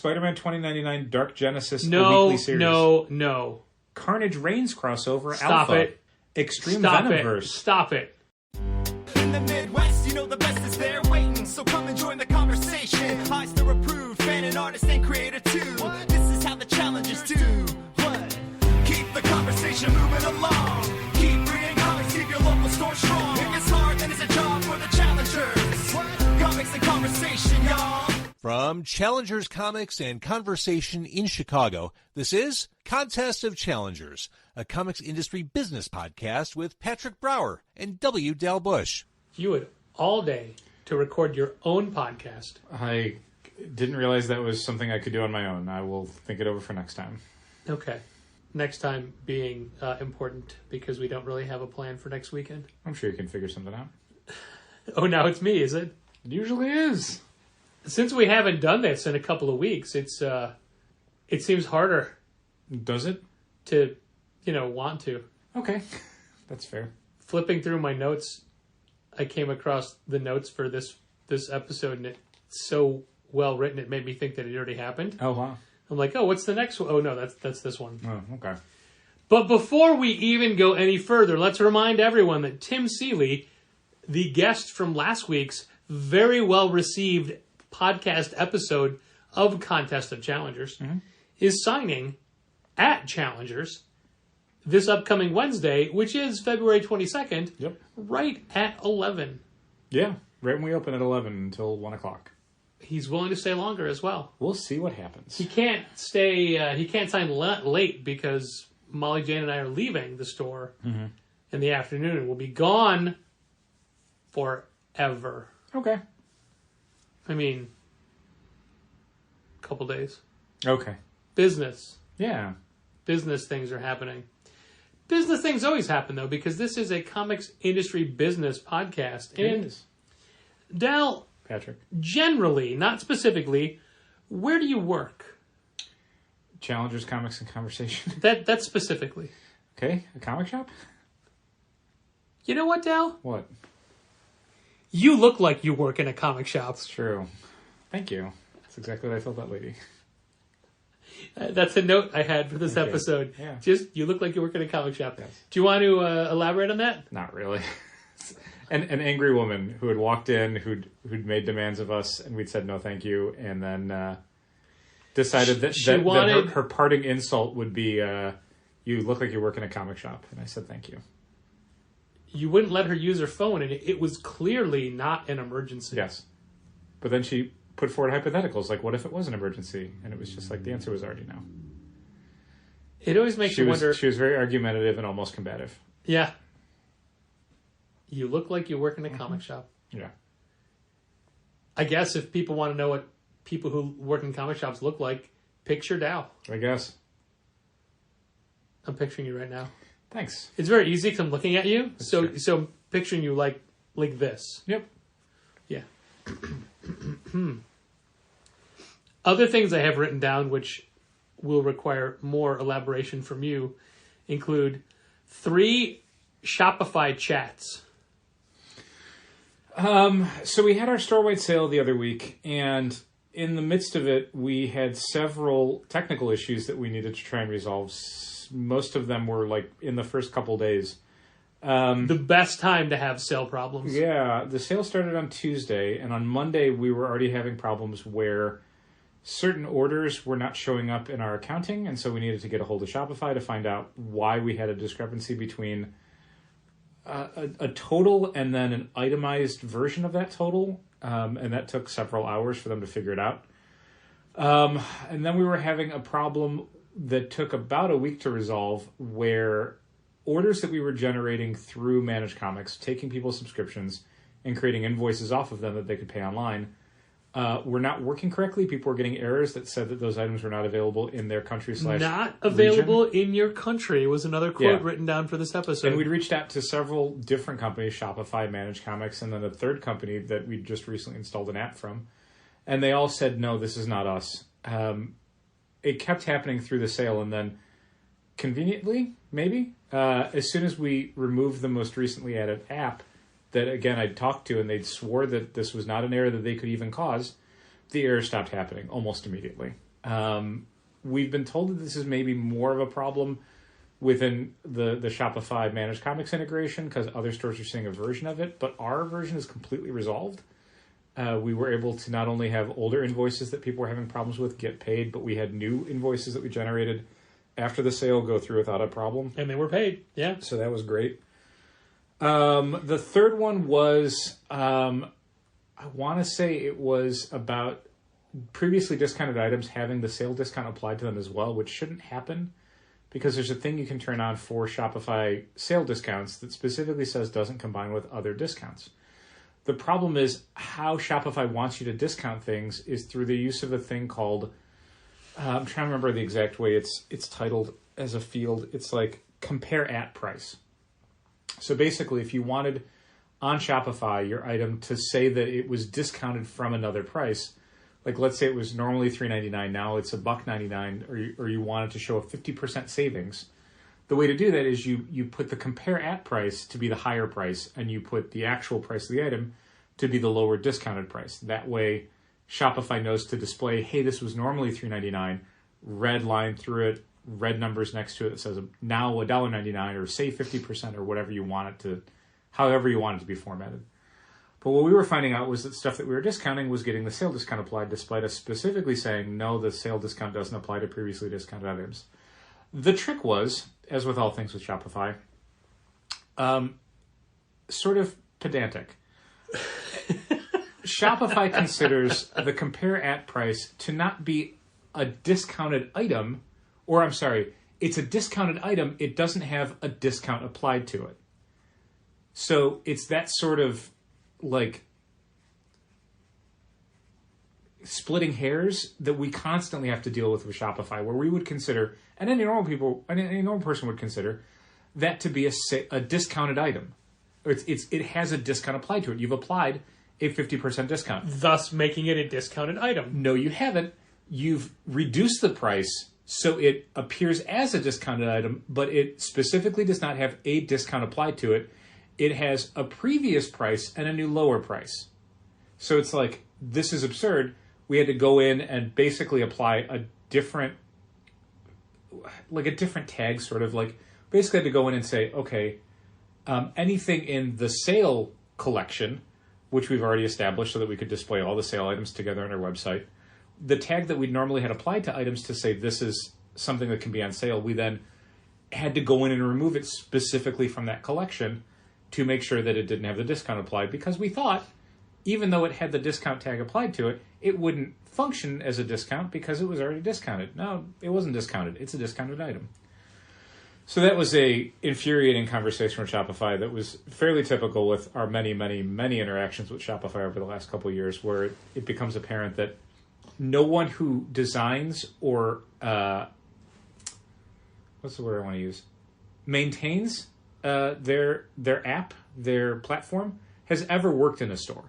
Spider-Man 2099 Dark Genesis, a weekly series. No. Carnage Reigns crossover, Stop Alpha. it. Extreme Stop Venomverse. Stop it. In the Midwest, you know the best is there waiting, so come and join the conversation. Eyes to approve, fan and artist and creator too. This is how the challengers do. What? Keep the conversation moving along. Keep reading comics, keep your local store strong. If it's hard, then it's a job for the challengers. Comics and conversation, y'all. From Challengers Comics and Conversation in Chicago, this is Contest of Challengers, a comics industry business podcast with Patrick Brower and W. Dal Bush. You had all day to record your own podcast. I didn't realize that was something I could do on my own. I will think it over for next time. Okay. Next time being important because we don't really have a plan for next weekend. I'm sure you can figure something out. Oh, now it's me, is it? It usually is. Since we haven't done this in a couple of weeks, it seems harder Does it? to, want to. Okay. That's fair. Flipping through my notes, I came across the notes for this episode, and it's so well written it made me think that it already happened. Oh, wow. I'm like, oh, what's the next one? Oh, no, that's this one. Oh, okay. But before we even go any further, let's remind everyone that Tim Seeley, the guest from last week's very well-received podcast episode of Contest of Challengers, is signing at Challengers this upcoming Wednesday, which is February 22nd, Yep. right at 11. Yeah. Right when we open at 11 until 1 o'clock. He's willing to stay longer as well. We'll see what happens. He can't stay. He can't sign late because Molly Jane and I are leaving the store in the afternoon and we'll be gone forever. Okay. I mean, a couple days. Okay. Business things are happening. Business things always happen though because this is a comics industry business podcast. And It is. Dal, Patrick. generally, not specifically, where do you work? Challengers, Comics, and Conversation. That's specifically. Okay. A comic shop? You know what, Dal? What? You look like you work in a comic shop. It's true. Thank you. That's exactly what I told that lady. That's a note I had for this Okay. episode. Yeah. Just, you look like you work in a comic shop. Yes. Do you want to elaborate on that? Not really. An angry woman who had walked in, who'd made demands of us, and we'd said no thank you, and then decided that her parting insult would be, you look like you work in a comic shop. And I said thank you. You wouldn't let her use her phone, and it was clearly not an emergency. Yes. But then she put forward hypotheticals, like what if it was an emergency? And it was just like the answer was already no. It always makes you wonder. She was very argumentative and almost combative. Yeah. You look like you work in a comic shop. Yeah. I guess if people want to know what people who work in comic shops look like, picture Dow. I guess. I'm picturing you right now. Thanks. It's very easy because I'm looking at you. That's So true. I'm picturing you like this. Yep. Yeah. Other things I have written down, which will require more elaboration from you, include 3 Shopify chats. So we had our store-wide sale the other week, and in the midst of it, we had several technical issues that we needed to try and resolve. Most of them were like in the first couple days. The best time to have sale problems. Yeah, the sale started on Tuesday, and on Monday we were already having problems where certain orders were not showing up in our accounting, and so we needed to get a hold of Shopify to find out why we had a discrepancy between a total and then an itemized version of that total, and that took several hours for them to figure it out. And then we were having a problem that took about a week to resolve where orders that we were generating through Managed Comics, taking people's subscriptions and creating invoices off of them that they could pay online, were not working correctly. People were getting errors that said that those items were not available in their country / Not available in your country was another quote written down for this episode. And we'd reached out to several different companies, Shopify, Managed Comics, and then a third company that we just recently installed an app from. And they all said, no, this is not us. It kept happening through the sale, and then conveniently, maybe, as soon as we removed the most recently added app that, again, I'd talked to, and they'd swore that this was not an error that they could even cause, the error stopped happening almost immediately. We've been told that this is maybe more of a problem within the Shopify Managed Comics integration because other stores are seeing a version of it, but our version is completely resolved. We were able to not only have older invoices that people were having problems with get paid, but we had new invoices that we generated after the sale go through without a problem. And they were paid, yeah. So that was great. The third one was, I want to say it was about previously discounted items having the sale discount applied to them as well, which shouldn't happen because there's a thing you can turn on for Shopify sale discounts that specifically says doesn't combine with other discounts. The problem is how Shopify wants you to discount things is through the use of a thing called, I'm trying to remember the exact way it's titled as a field. It's like compare at price. So basically, if you wanted on Shopify your item to say that it was discounted from another price, like let's say it was normally $3.99, now it's $1.99, or you wanted to show a 50% savings, the way to do that is you put the compare at price to be the higher price, and you put the actual price of the item to be the lower discounted price. That way, Shopify knows to display, hey, this was normally $3.99, red line through it, red numbers next to it that says now $1.99 or save 50% or whatever you want it to, however you want it to be formatted. But what we were finding out was that stuff that we were discounting was getting the sale discount applied despite us specifically saying, no, the sale discount doesn't apply to previously discounted items. The trick was, as with all things with Shopify, sort of pedantic. Shopify considers the compare at price to not be a discounted item, or I'm sorry, it's a discounted item, it doesn't have a discount applied to it. So it's that sort of like splitting hairs that we constantly have to deal with Shopify, where we would consider, and any normal person would consider, that to be a discounted item. It has a discount applied to it. You've applied a 50% discount. Thus making it a discounted item. No, you haven't. You've reduced the price so it appears as a discounted item, but it specifically does not have a discount applied to it. It has a previous price and a new lower price. So it's like, this is absurd. We had to go in and basically apply a different tag, sort of like, basically had to go in and say, okay, anything in the sale collection, which we've already established so that we could display all the sale items together on our website, the tag that we normally had applied to items to say this is something that can be on sale, we then had to go in and remove it specifically from that collection to make sure that it didn't have the discount applied, because we thought, even though it had the discount tag applied to it, it wouldn't function as a discount because it was already discounted. No, it wasn't discounted. It's a discounted item. So that was a infuriating conversation with Shopify that was fairly typical with our many, many, many interactions with Shopify over the last couple of years, where it becomes apparent that no one who designs or, what's the word I want to use? Maintains their app, their platform, has ever worked in a store.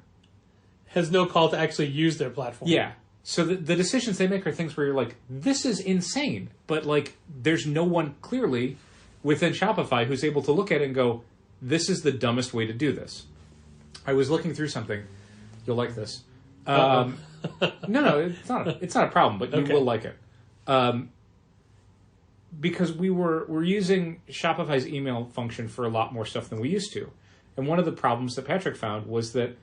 Has no call to actually use their platform. Yeah. So the decisions they make are things where you're like, this is insane. But like, there's no one clearly within Shopify who's able to look at it and go, this is the dumbest way to do this. I was looking through something. You'll like this. No, it's not a problem, but you will like it. Because we're using Shopify's email function for a lot more stuff than we used to. And one of the problems that Patrick found was that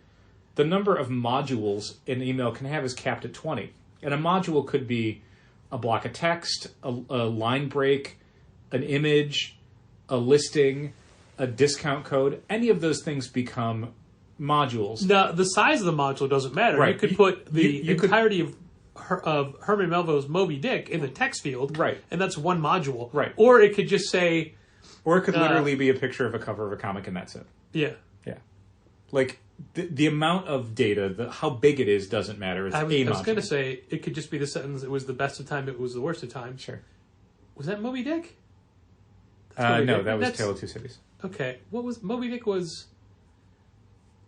the number of modules an email can have is capped at 20. And a module could be a block of text, a line break, an image, a listing, a discount code. Any of those things become modules. Now, the size of the module doesn't matter. Right. You could put the entirety of Herman Melville's Moby Dick in the text field, right, and that's one module. Right. Or it could just say... Or it could literally be a picture of a cover of a comic, and that's it. Yeah. Yeah. Like, the amount of data, how big it is, doesn't matter. It's I was module. going to say, it could just be the sentence, it was the best of time, it was the worst of time. Sure. Was that Moby Dick? No, that was Tale of Two Cities. Okay. What was... Moby Dick was...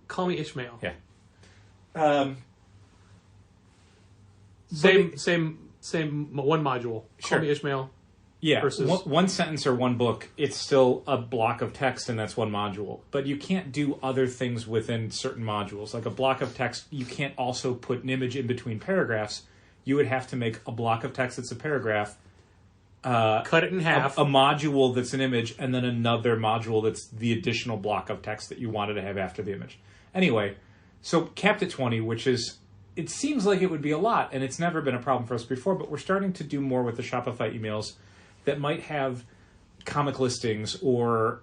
Call Me Ishmael. Yeah. Same one module. Sure. Call Me Ishmael. Yeah, versus... one sentence or one book, it's still a block of text, and that's one module. But you can't do other things within certain modules. Like a block of text, you can't also put an image in between paragraphs. you would have to make a block of text that's a paragraph, cut it in half, a module that's an image, and then another module that's the additional block of text that you wanted to have after the image. Anyway, so capped at 20, which is, it seems like it would be a lot, and it's never been a problem for us before, but we're starting to do more with the Shopify emails that might have comic listings or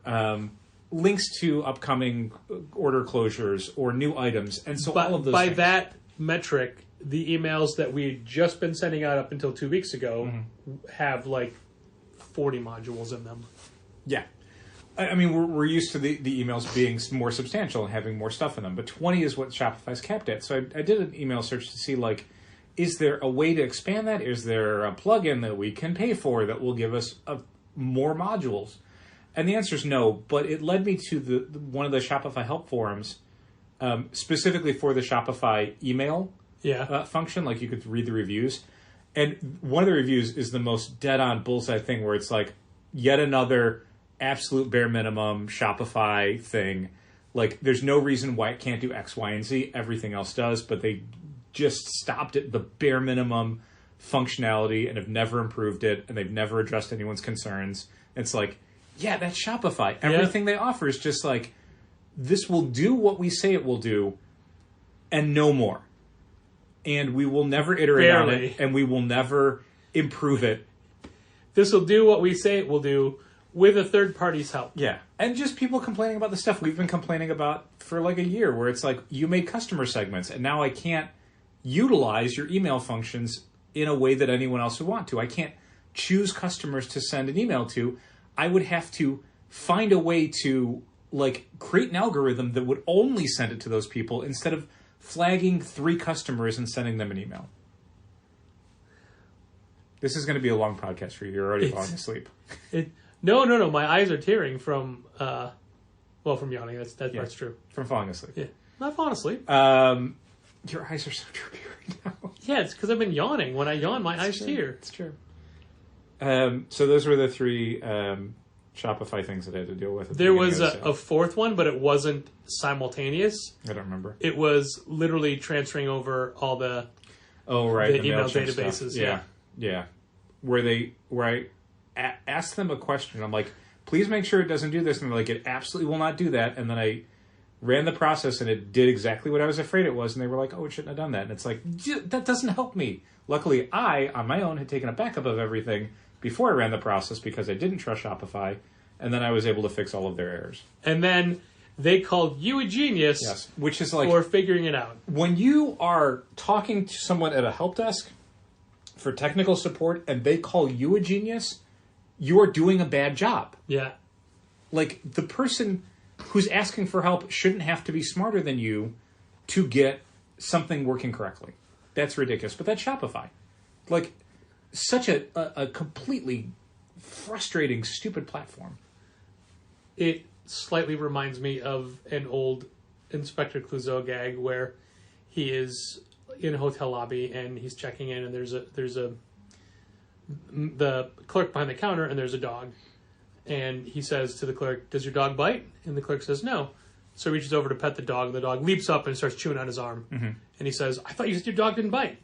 links to upcoming order closures or new items. And so all of those by things. that metric, the emails that we'd just been sending out up until 2 weeks ago have like 40 modules in them. Yeah. I mean, we're used to the emails being more substantial and having more stuff in them, but 20 is what Shopify's capped at. So I did an email search to see, like, is there a way to expand that? Is there a plugin that we can pay for that will give us more modules? And the answer is no, but it led me to one of the Shopify help forums, specifically for the Shopify email function. Like, you could read the reviews. And one of the reviews is the most dead-on bullseye thing where it's like, yet another absolute bare minimum Shopify thing. Like, there's no reason why it can't do X, Y, and Z. Everything else does, but they just stopped at the bare minimum functionality and have never improved it, and they've never addressed anyone's concerns. It's like, yeah, that's Shopify. Everything they offer is just like, this will do what we say it will do, and no more. And we will never iterate on it, and we will never improve it. This will do what we say it will do with a third party's help. Yeah. And just people complaining about the stuff we've been complaining about for like a year, where it's like, you made customer segments, and now I can't utilize your email functions in a way that anyone else would want to. I can't choose customers to send an email to. I would have to find a way to, like, create an algorithm that would only send it to those people instead of flagging 3 customers and sending them an email. This is going to be a long podcast for you. You're already falling asleep. No. My eyes are tearing from, from yawning. That's true. From falling asleep. Yeah. Not falling asleep. Your eyes are so droopy right now. Yeah, it's because I've been yawning. When I yawn, my eyes tear. It's true. So those were the 3 Shopify things that I had to deal with. There was a fourth one, but it wasn't simultaneous. I don't remember. It was literally transferring over all the the email MailChimp databases. Stuff. Yeah. Where I asked them a question. I'm like, please make sure it doesn't do this. And they're like, it absolutely will not do that. And then I ran the process, and it did exactly what I was afraid it was. And they were like, oh, it shouldn't have done that. And it's like, that doesn't help me. Luckily, I, on my own, had taken a backup of everything before I ran the process because I didn't trust Shopify. And then I was able to fix all of their errors. And then they called you a genius which is like, for figuring it out. When you are talking to someone at a help desk for technical support and they call you a genius, you are doing a bad job. Yeah. Like, the person who's asking for help shouldn't have to be smarter than you to get something working correctly. That's ridiculous. But that's Shopify. Like, such a completely frustrating, stupid platform. It slightly reminds me of an old Inspector Clouseau gag where he is in a hotel lobby and he's checking in, and there's the clerk behind the counter, and there's a dog. And he says to the clerk, does your dog bite? And the clerk says, no. So he reaches over to pet the dog. The dog leaps up and starts chewing on his arm. Mm-hmm. And he says, I thought you said your dog didn't bite.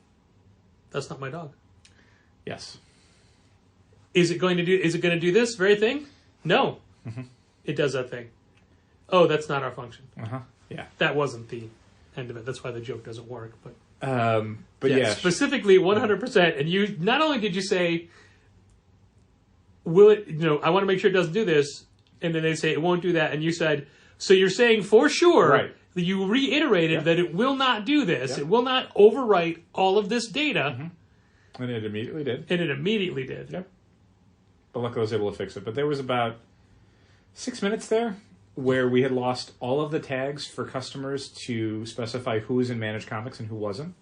That's not my dog. Yes. Is it going to do this very thing? No. Mm-hmm. It does that thing. Oh, that's not our function. Uh-huh. Yeah. That wasn't the end of it. That's why the joke doesn't work. But yeah. Specifically 100%. And you, not only did you say, will it, I want to make sure it doesn't do this. And then they say it won't do that. And you said, so you're saying for sure, right. You reiterated that it will not do this. Yep. It will not overwrite all of this data. Mm-hmm. And it immediately did. Yep. But luckily I was able to fix it. But there was about 6 minutes there where we had lost all of the tags for customers to specify who was in Managed Comics and who wasn't.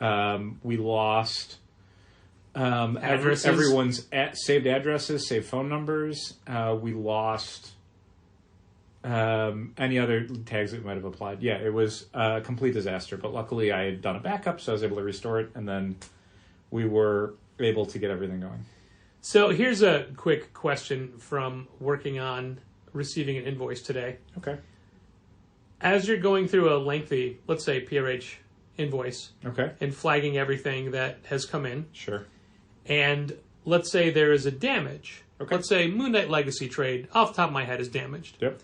We lost everyone's saved addresses, saved phone numbers. We lost any other tags that we might have applied. Yeah, it was a complete disaster. But luckily I had done a backup, so I was able to restore it, and then we were able to get everything going. So here's a quick question from working on receiving an invoice today. Okay. As you're going through a lengthy, let's say PRH invoice Okay. and flagging everything that has come in. Sure. And let's say there is a damage. Okay. Let's say Moon Knight Legacy trade, off the top of my head, is damaged. Yep.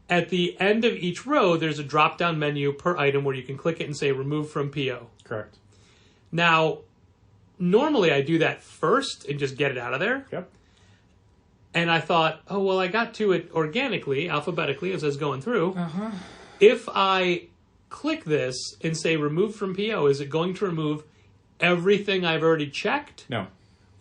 At the end of each row, there's a drop-down menu per item where you can click it and say remove from PO. Correct. Now, normally I do that first and just get it out of there. Yep. And I thought, oh, well, I got to it organically, alphabetically, as I was going through. Uh-huh. If I click this and say remove from PO, is it going to remove everything I've already checked? No.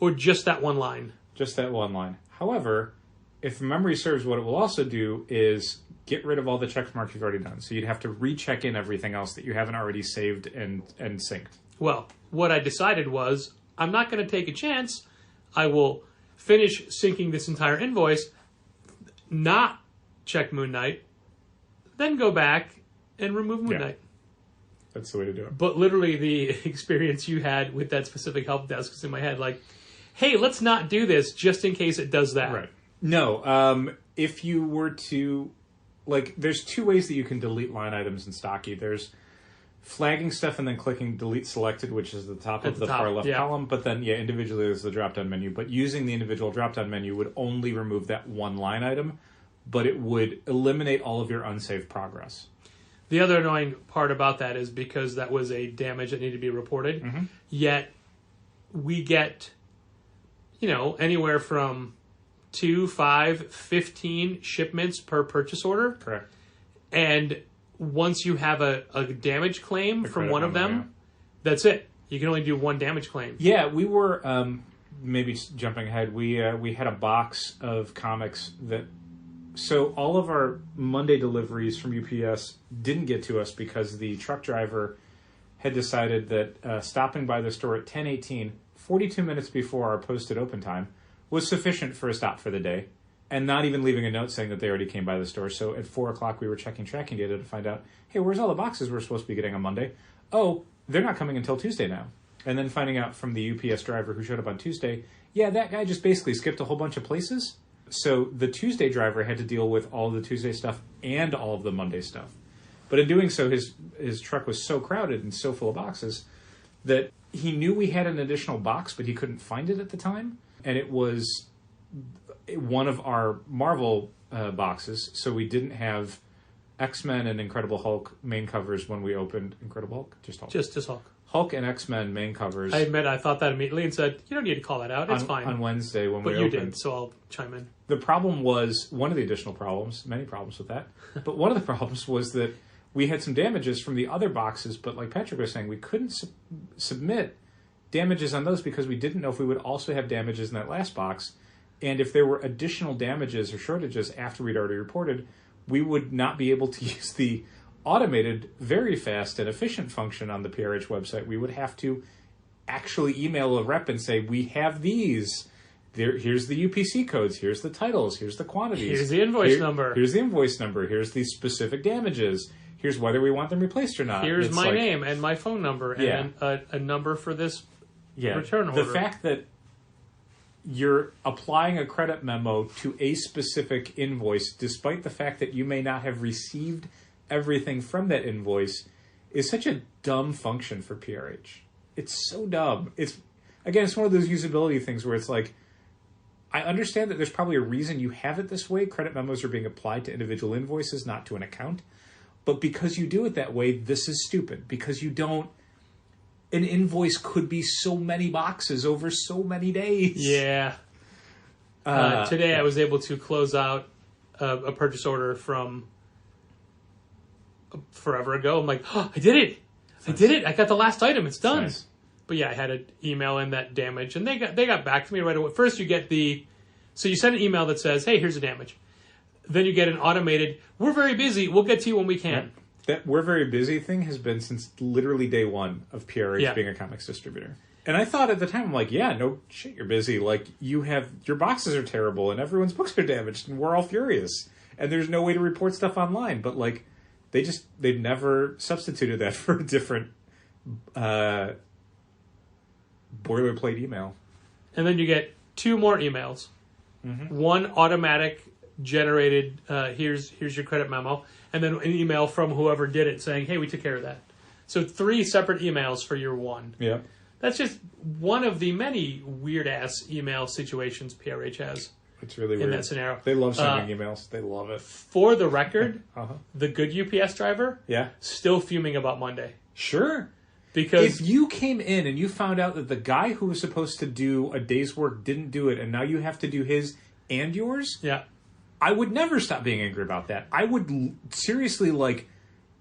Or just that one line? Just that one line. However, if memory serves, what it will also do is get rid of all the check marks you've already done. So you'd have to recheck in everything else that you haven't already saved and synced. Well, what I decided was, I'm not going to take a chance. I will finish syncing this entire invoice, not check Moon Knight, then go back and remove Moon Yeah. Knight. That's the way to do it. But literally the experience you had with that specific help desk is in my head, like, hey, let's not do this just in case it does that. Right. No, if you were to, like, there's two ways that you can delete line items in Stocky. There's flagging stuff and then clicking delete selected, which is the top of the far left column. But then, individually there's the drop-down menu. But using the individual drop-down menu would only remove that one line item, but it would eliminate all of your unsaved progress. The other annoying part about that is because that was a damage that needed to be reported, yet we get, anywhere from 2, 5, 15 shipments per purchase order. Correct. And once you have a damage claim from one of them, that's it. You can only do one damage claim. Yeah, we were, maybe jumping ahead, we had a box of comics that... So all of our Monday deliveries from UPS didn't get to us because the truck driver had decided that stopping by the store at 10:18, 42 minutes before our posted open time, was sufficient for a stop for the day, and not even leaving a note saying that they already came by the store. So at 4 o'clock, we were checking tracking data to find out, hey, where's all the boxes we're supposed to be getting on Monday? Oh, they're not coming until Tuesday now. And then finding out from the UPS driver who showed up on Tuesday, that guy just basically skipped a whole bunch of places. So the Tuesday driver had to deal with all the Tuesday stuff and all of the Monday stuff. But in doing so, his truck was so crowded and so full of boxes that he knew we had an additional box, but he couldn't find it at the time. And it was one of our Marvel boxes, so we didn't have X-Men and Incredible Hulk main covers when we opened Incredible Hulk. Just Hulk. Just Hulk. Hulk and X-Men main covers. I admit I thought that immediately and said, you don't need to call that out. It's fine. On Wednesday when we opened. But you opened. did, so I'll chime in. The problem was, one of the additional problems, many problems with that, but one of the problems was that we had some damages from the other boxes, but like Patrick was saying, we couldn't submit damages on those because we didn't know if we would also have damages in that last box. And if there were additional damages or shortages after we'd already reported, we would not be able to use the automated, very fast and efficient function on the PRH website. We would have to actually email a rep and say, we have these. Here's the UPC codes. Here's the titles. Here's the quantities. Here's the invoice number. Here's the invoice number. Here's the specific damages. Here's whether we want them replaced or not. Here's my name and my phone number and a number for this return order. The fact that you're applying a credit memo to a specific invoice, despite the fact that you may not have received everything from that invoice, is such a dumb function for PRH. It's so dumb. It's one of those usability things where it's like, I understand that there's probably a reason you have it this way. Credit memos are being applied to individual invoices, not to an account. But because you do it that way, this is stupid. Because you don't... An invoice could be so many boxes over so many days. Yeah. Today I was able to close out a purchase order from forever ago. I'm like, oh, I did it. I did it. I got the last item. It's done. Nice. But yeah, I had an email in that damage, and they got back to me right away. First, you get so you send an email that says, hey, here's the damage. Then you get an automated, we're very busy. We'll get to you when we can. Yeah. That we're very busy thing has been since literally day one of PRH being a comics distributor. And I thought at the time, I'm like, yeah, no shit, you're busy. Like, your boxes are terrible and everyone's books are damaged and we're all furious. And there's no way to report stuff online. But, like, they've never substituted that for a different boilerplate email. And then you get 2 more emails. Mm-hmm. One automatic generated, here's your credit memo. And then an email from whoever did it saying, hey, we took care of that. So 3 separate emails for your one. Yeah. That's just one of the many weird-ass email situations PRH has. It's really weird. In that scenario. They love sending emails. They love it. For the record, Uh-huh. the good UPS driver, Yeah. still fuming about Monday. Sure. Because If you came in and you found out that the guy who was supposed to do a day's work didn't do it, and now you have to do his and yours, yeah, I would never stop being angry about that. I would seriously, like,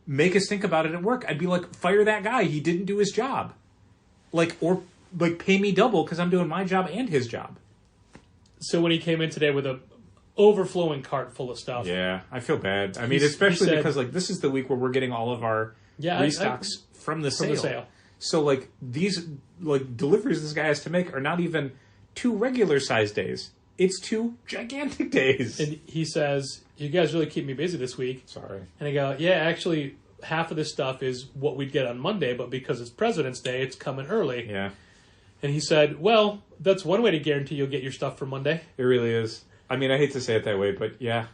make us think about it at work. I'd be like, fire that guy. He didn't do his job. Like, or, like, pay me double because I'm doing my job and his job. so when he came in today with a overflowing cart full of stuff. Yeah, I feel bad. I mean, He especially said- because, like, this is the week where we're getting all of our restocks from the sale. So, like, these, like, deliveries this guy has to make are not even 2 regular-sized days. It's 2 gigantic days. And he says, you guys really keep me busy this week. Sorry. And I go, yeah, actually, half of this stuff is what we'd get on Monday, but because it's President's Day, it's coming early. Yeah, And he said, well, that's one way to guarantee you'll get your stuff for Monday. it really is. I mean, I hate to say it that way, but yeah.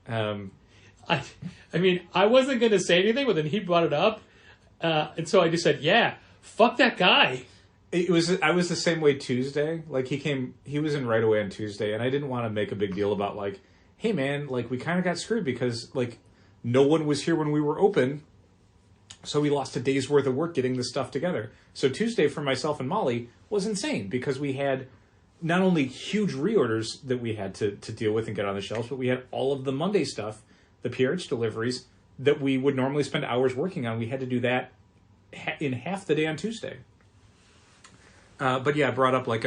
I mean, I wasn't going to say anything, but then he brought it up. And so I just said, yeah, fuck that guy. I was the same way Tuesday. Like, he was in right away on Tuesday, and I didn't want to make a big deal about, like, hey, man, like, we kind of got screwed because, like, no one was here when we were open, so we lost a day's worth of work getting this stuff together. So Tuesday for myself and Molly was insane because we had not only huge reorders that we had to deal with and get on the shelves, but we had all of the Monday stuff, the PRH deliveries, that we would normally spend hours working on. We had to do that in half the day on Tuesday. But yeah, I brought up like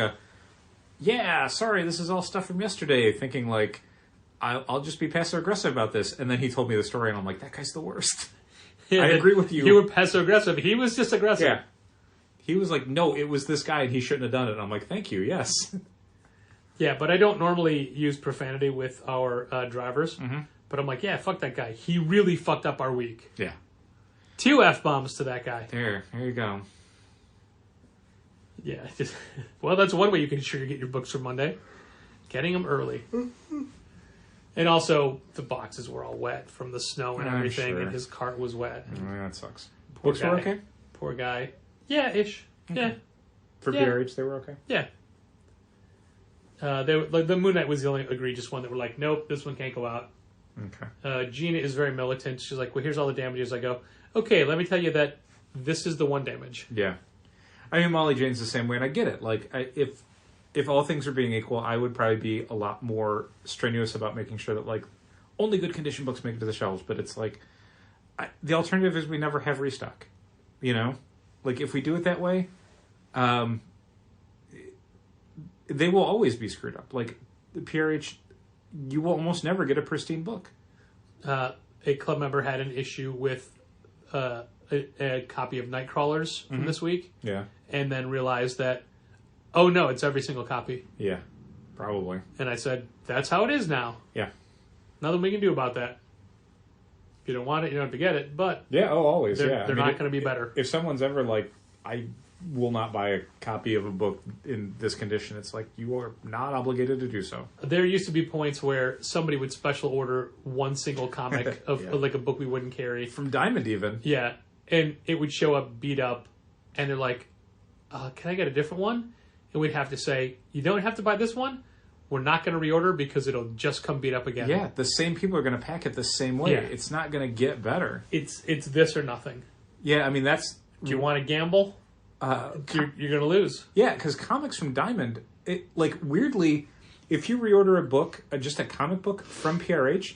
sorry, this is all stuff from yesterday, thinking like, I'll just be passive aggressive about this. And then he told me the story and I'm like, that guy's the worst. I agree with you. You were passive aggressive. He was just aggressive. Yeah. He was like, no, it was this guy and he shouldn't have done it. And I'm like, thank you, yes. Yeah, but I don't normally use profanity with our drivers. Mm-hmm. But I'm like, yeah, fuck that guy. He really fucked up our week. Yeah. 2 F-bombs to that guy. There you go. Yeah. Well, that's one way you can ensure you get your books for Monday. Getting them early. And also, the boxes were all wet from the snow and I'm everything, sure. and his cart was wet. Oh, yeah, that sucks. Poor Books guy. were okay? Poor guy. Yeah, ish. Yeah. For Yeah. PRH, they were okay? Yeah. The Moon Knight was the only egregious one that were like, nope, this one can't go out. Okay. Gina is very militant. She's like, well, here's all the damages. I go, okay, let me tell you that this is the one damage. Yeah. I mean, Molly Jane's the same way, and I get it. Like, if all things are being equal, I would probably be a lot more strenuous about making sure that, like, only good condition books make it to the shelves. But it's like, the alternative is we never have restock. You know? Like, if we do it that way, they will always be screwed up. Like, the PRH, you will almost never get a pristine book. A club member had an issue with a copy of Nightcrawlers from this week, Yeah. and then realized that, oh no, it's every single copy. Yeah. Probably. And I said, that's how it is now. Yeah. Nothing we can do about that. If you don't want it, you don't have to get it, but Yeah, always, they're not going to be better. If someone's ever like, I will not buy a copy of a book in this condition, it's like, you are not obligated to do so. There used to be points where somebody would special order one single comic of Yeah. like a book we wouldn't carry. From Diamond, even. Yeah, and it would show up beat up, and they're like, can I get a different one? And we'd have to say, you don't have to buy this one. We're not going to reorder because it'll just come beat up again. Yeah, the same people are going to pack it the same way. Yeah. It's not going to get better. It's this or nothing. Yeah, I mean, that's... Do you want to gamble? You're going to lose. Yeah, because comics from Diamond, it like, weirdly, if you reorder a book, just a comic book from PRH,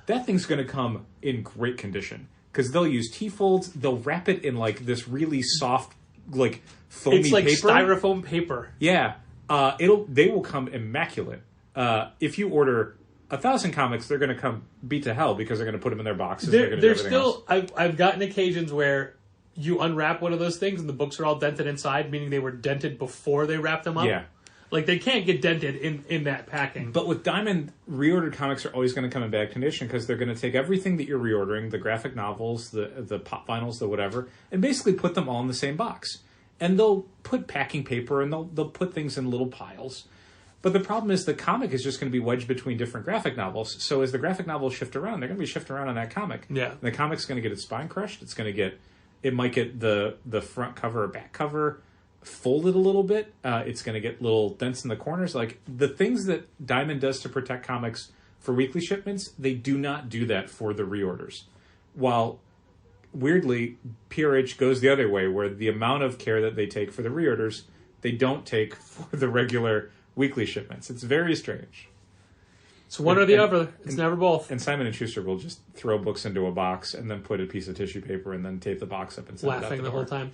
that thing's going to come in great condition. Because they'll use T-folds, they'll wrap it in, like, this really soft, like, foamy It's like paper. styrofoam paper. Yeah. They will come immaculate. If you order 1,000 comics, they're going to come beat to hell because they're going to put them in their boxes. They're going to do There's everything still... I've gotten occasions where you unwrap one of those things and the books are all dented inside, meaning they were dented before they wrapped them up. Yeah. Like, they can't get dented in that packing. But with Diamond, reordered comics are always going to come in bad condition because they're going to take everything that you're reordering, the graphic novels, the pop vinyls, the whatever, and basically put them all in the same box. And they'll put packing paper and they'll put things in little piles. But the problem is the comic is just going to be wedged between different graphic novels. So as the graphic novels shift around, they're going to be shifting around on that comic. Yeah. And the comic's going to get its spine crushed. It's going to get It might get the front cover or back cover folded a little bit. It's going to get little dents in the corners. Like, the things that Diamond does to protect comics for weekly shipments, they do not do that for the reorders. While, weirdly, PRH goes the other way, where the amount of care that they take for the reorders, they don't take for the regular weekly shipments. It's very strange. It's one or the other. It's never both. And Simon & Schuster will just throw books into a box and then put a piece of tissue paper and then tape the box up and send it out Laughing the the door. whole time.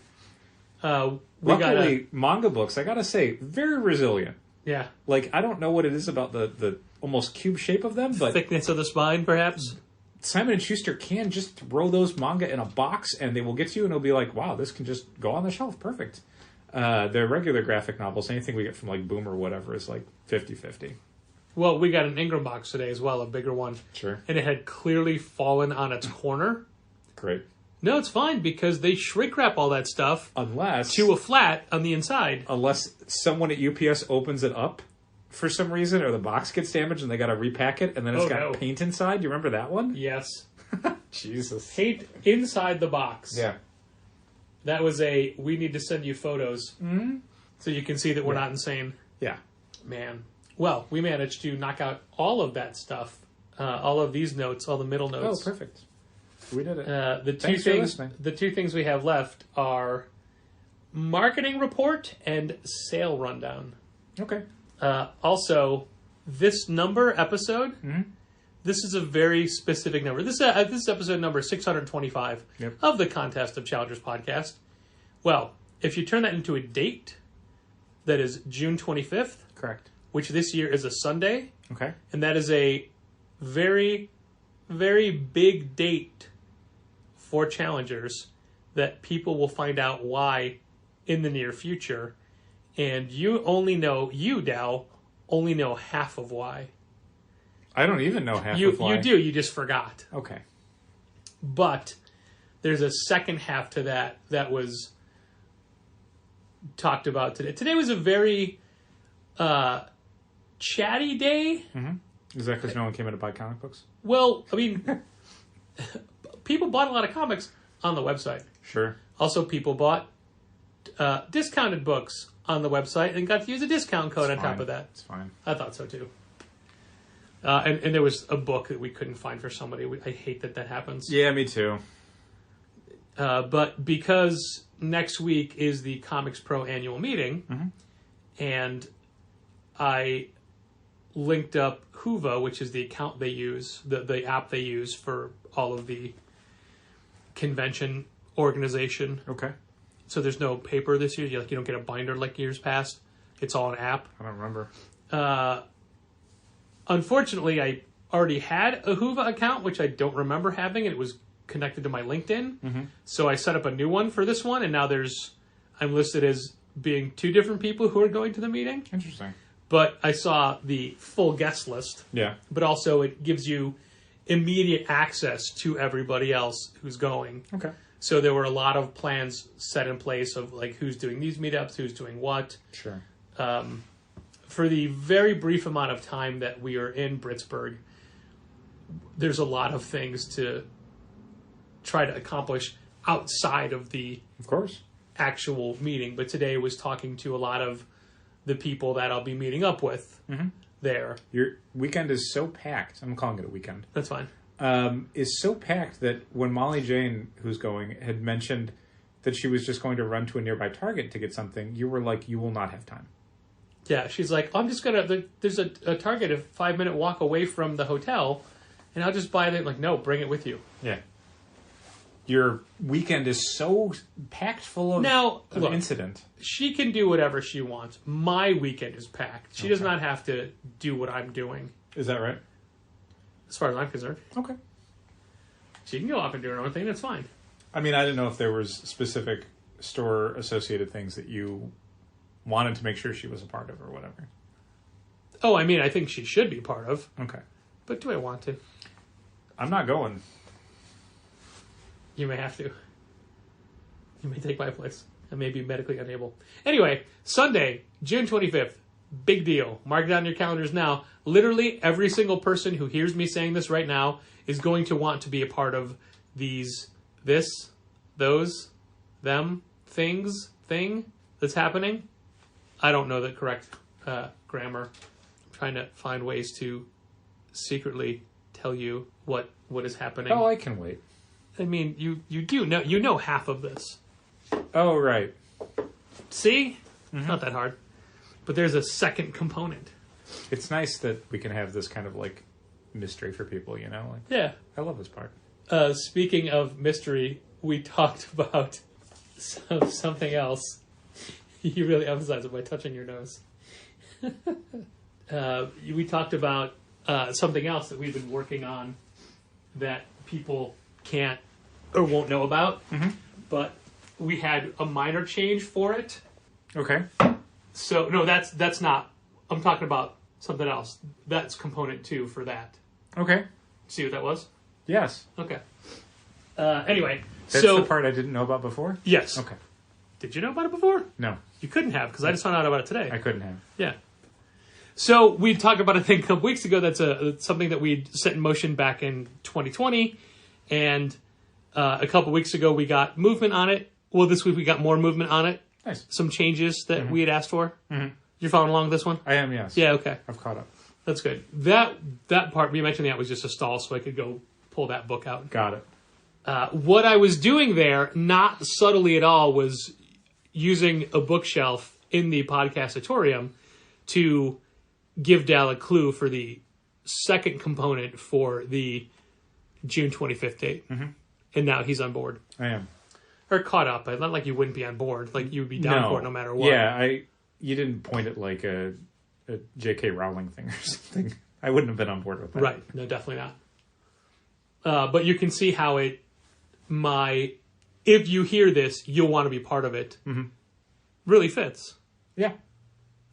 Luckily, manga books, I gotta say, very resilient. Yeah. Like, I don't know what it is about the almost cube shape of them, but Thickness of the spine, perhaps? Simon & Schuster can just throw those manga in a box and they will get to you and it'll be like, wow, this can just go on the shelf. Perfect. Their regular graphic novels, anything we get from like Boom or whatever, is like 50-50. Well, we got an Ingram box today as well, a bigger one. Sure. And it had clearly fallen on its corner. Great. No, it's fine because they shrink wrap all that stuff Unless to a flat on the inside. someone at UPS opens it up for some reason, or the box gets damaged and they got to repack it, and then it's got paint inside. You remember that one? Yes. Jesus. Paint inside the box. Yeah. That was we need to send you photos so you can see that we're not insane. Yeah. Man. Well, we managed to knock out all of that stuff, all of these notes, all the middle notes. Oh, perfect. We did it. The two things we have left are marketing report and sale rundown. Okay. Also, this number episode, this is a very specific number. This is episode number 625 of the Contest of Challengers podcast. Well, if you turn that into a date, that is June 25th. Correct. Which this year is a Sunday. Okay. And that is a very, very big date for challengers that people will find out why in the near future. And you, Dow, only know half of why. I don't even know half of why. You do, you just forgot. Okay. But there's a second half to that was talked about today. Today was a very chatty day. Mm-hmm. Is that because no one came in to buy comic books? Well, I mean, people bought a lot of comics on the website. Sure. Also, people bought discounted books on the website and got to use a discount code on top of that. It's fine. I thought so too. And there was a book that we couldn't find for somebody. I hate that happens. Yeah, me too. But because next week is the Comics Pro annual meeting, and I linked up Whova, which is the account they use, the app they use for all of the convention organization. Okay. So there's no paper this year. You don't get a binder like years past. It's all an app. I don't remember. Unfortunately, I already had a Whova account, which I don't remember having, and it was connected to my LinkedIn. So I set up a new one for this one, and now I'm listed as being two different people who are going to the meeting. Interesting. But I saw the full guest list. Yeah. But also it gives you immediate access to everybody else who's going. Okay. So there were a lot of plans set in place of like who's doing these meetups, who's doing what. Sure. For the very brief amount of time that we are in Britsburg, there's a lot of things to try to accomplish outside of the actual meeting. But today was talking to a lot of the people that I'll be meeting up with there. Your weekend is so packed. I'm calling it a weekend. That's fine. Is so packed that when Molly Jane, who's going, had mentioned that she was just going to run to a nearby Target to get something, you were like, you will not have time. Yeah, she's like, I'm just going to... There's a Target a 5-minute walk away from the hotel, and I'll just buy it. Like, no, bring it with you. Yeah. Your weekend is so packed full of incident. She can do whatever she wants. My weekend is packed. She does not have to do what I'm doing. Is that right? As far as I'm concerned. Okay. She can go off and do her own thing. That's fine. I mean, I didn't know if there was specific store-associated things that you wanted to make sure she was a part of or whatever. Oh, I mean, I think she should be part of. Okay. But do I want to? I'm not going. You may have to. You may take my place. I may be medically unable. Anyway, Sunday, June 25th. Big deal. Mark it on your calendars now. Literally every single person who hears me saying this right now is going to want to be a part of those thing that's happening. I don't know the correct grammar. I'm trying to find ways to secretly tell you what is happening. Oh, I can wait. I mean, you do know, you know half of this. Oh, right. See? Not that hard. But there's a second component. It's nice that we can have this kind of like mystery for people, you know? Like, Yeah. I love this part. Speaking of mystery, we talked about something else. You really emphasize it by touching your nose. We talked about something else that we've been working on that people can't or won't know about. But we had a minor change for it. Okay. So, no, that's not... I'm talking about something else. That's component 2 for that. Okay. See what that was? Yes. Okay. Anyway, That's so... the part I didn't know about before? Yes. Okay. Did you know about it before? No, You couldn't have, because I just found out about it today. I couldn't have. Yeah. So we talked about, I think, a couple weeks ago. That's something that we set in motion back in 2020. And a couple weeks ago, we got movement on it. Well, this week we got more movement on it. Nice. Some changes that we had asked for. You're following along with this one? I am, yes. Yeah, okay. I've caught up. That's good. That part, we mentioned that was just a stall, so I could go pull that book out. Got it. What I was doing there, not subtly at all, was using a bookshelf in the podcastatorium to give Dal a clue for the second component for the June 25th date. And now he's on board. I am. Or caught up. Not like you wouldn't be on board. Like you would be down for it no matter what. Yeah, you didn't point it like a J.K. Rowling thing or something. I wouldn't have been on board with that. Right. No, definitely not. But you can see how if you hear this, you'll want to be part of it. Really fits. Yeah.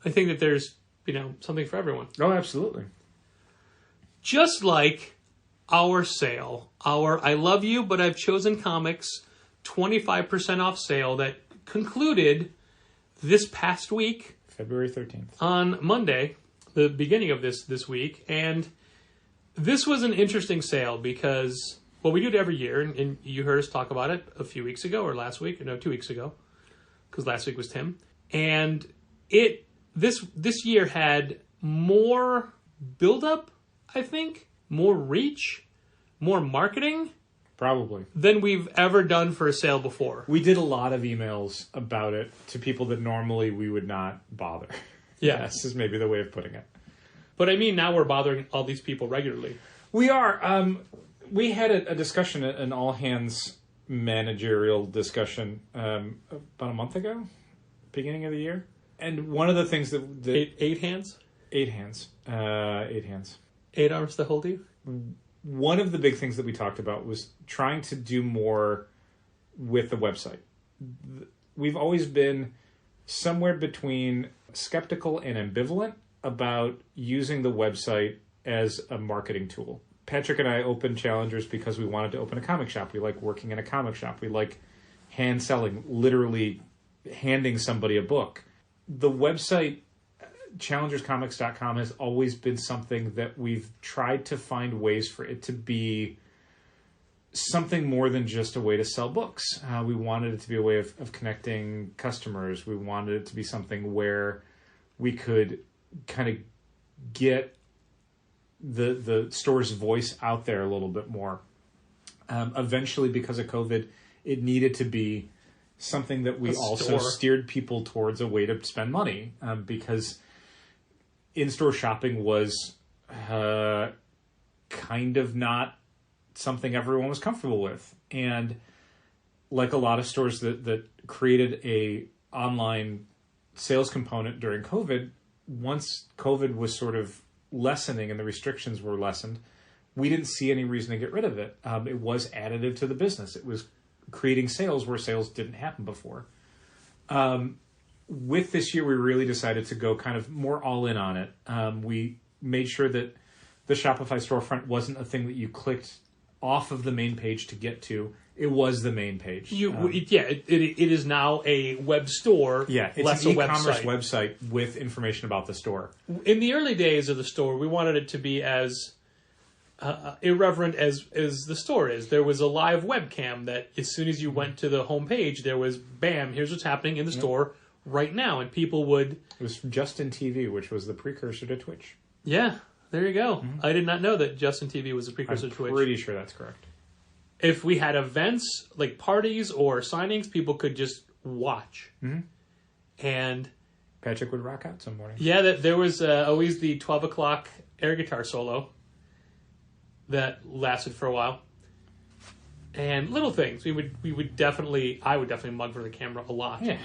I think that there's, something for everyone. Oh, absolutely. Just like our sale, our I Love You, But I've Chosen Comics 25% off sale that concluded this past week. February 13th. On Monday, the beginning of this week. And this was an interesting sale because, well, we do it every year. And you heard us talk about it a few weeks ago or last week. No, 2 weeks ago. Because last week was Tim. And this year had more build-up, I think. More reach. More marketing. Probably. Than we've ever done for a sale before. We did a lot of emails about it to people that normally we would not bother. Yeah. This is maybe the way of putting it. But I mean, now we're bothering all these people regularly. We are. We had a discussion, an all-hands managerial discussion about a month ago, beginning of the year. And one of the things that... Eight hands? 8 hands. 8 hands. 8 arms to hold you? One of the big things that we talked about was trying to do more with the website. We've always been somewhere between skeptical and ambivalent about using the website as a marketing tool. Patrick and I opened Challengers because we wanted to open a comic shop. We like working in a comic shop. We like hand selling, literally handing somebody a book. The website, challengerscomics.com, has always been something that we've tried to find ways for it to be something more than just a way to sell books. We wanted it to be a way of connecting customers. We wanted it to be something where we could kind of get the store's voice out there a little bit more. Eventually, because of COVID, it needed to be something that we also steered people towards a way to spend money, because in-store shopping was kind of not something everyone was comfortable with. And like a lot of stores that created a online sales component during COVID, once COVID was sort of lessening and the restrictions were lessened, we didn't see any reason to get rid of it. It was additive to the business. It was creating sales where sales didn't happen before. With this year, we really decided to go kind of more all in on it. We made sure that the Shopify storefront wasn't a thing that you clicked off of the main page to get to. It was the main page. It is now a web store. Yeah, it's an e-commerce website with information about the store. In the early days of the store, we wanted it to be as irreverent as the store is. There was a live webcam that as soon as you went to the homepage, there was, bam, here's what's happening in the store right now. And people would... It was Justin TV, which was the precursor to Twitch. Yeah, there you go. I did not know that Justin TV was a precursor to Twitch. I'm pretty sure that's correct. If we had events, like parties or signings, people could just watch. And... Patrick would rock out some morning. Yeah, there was always the 12 o'clock air guitar solo that lasted for a while. And little things. I would definitely mug for the camera a lot. Yeah.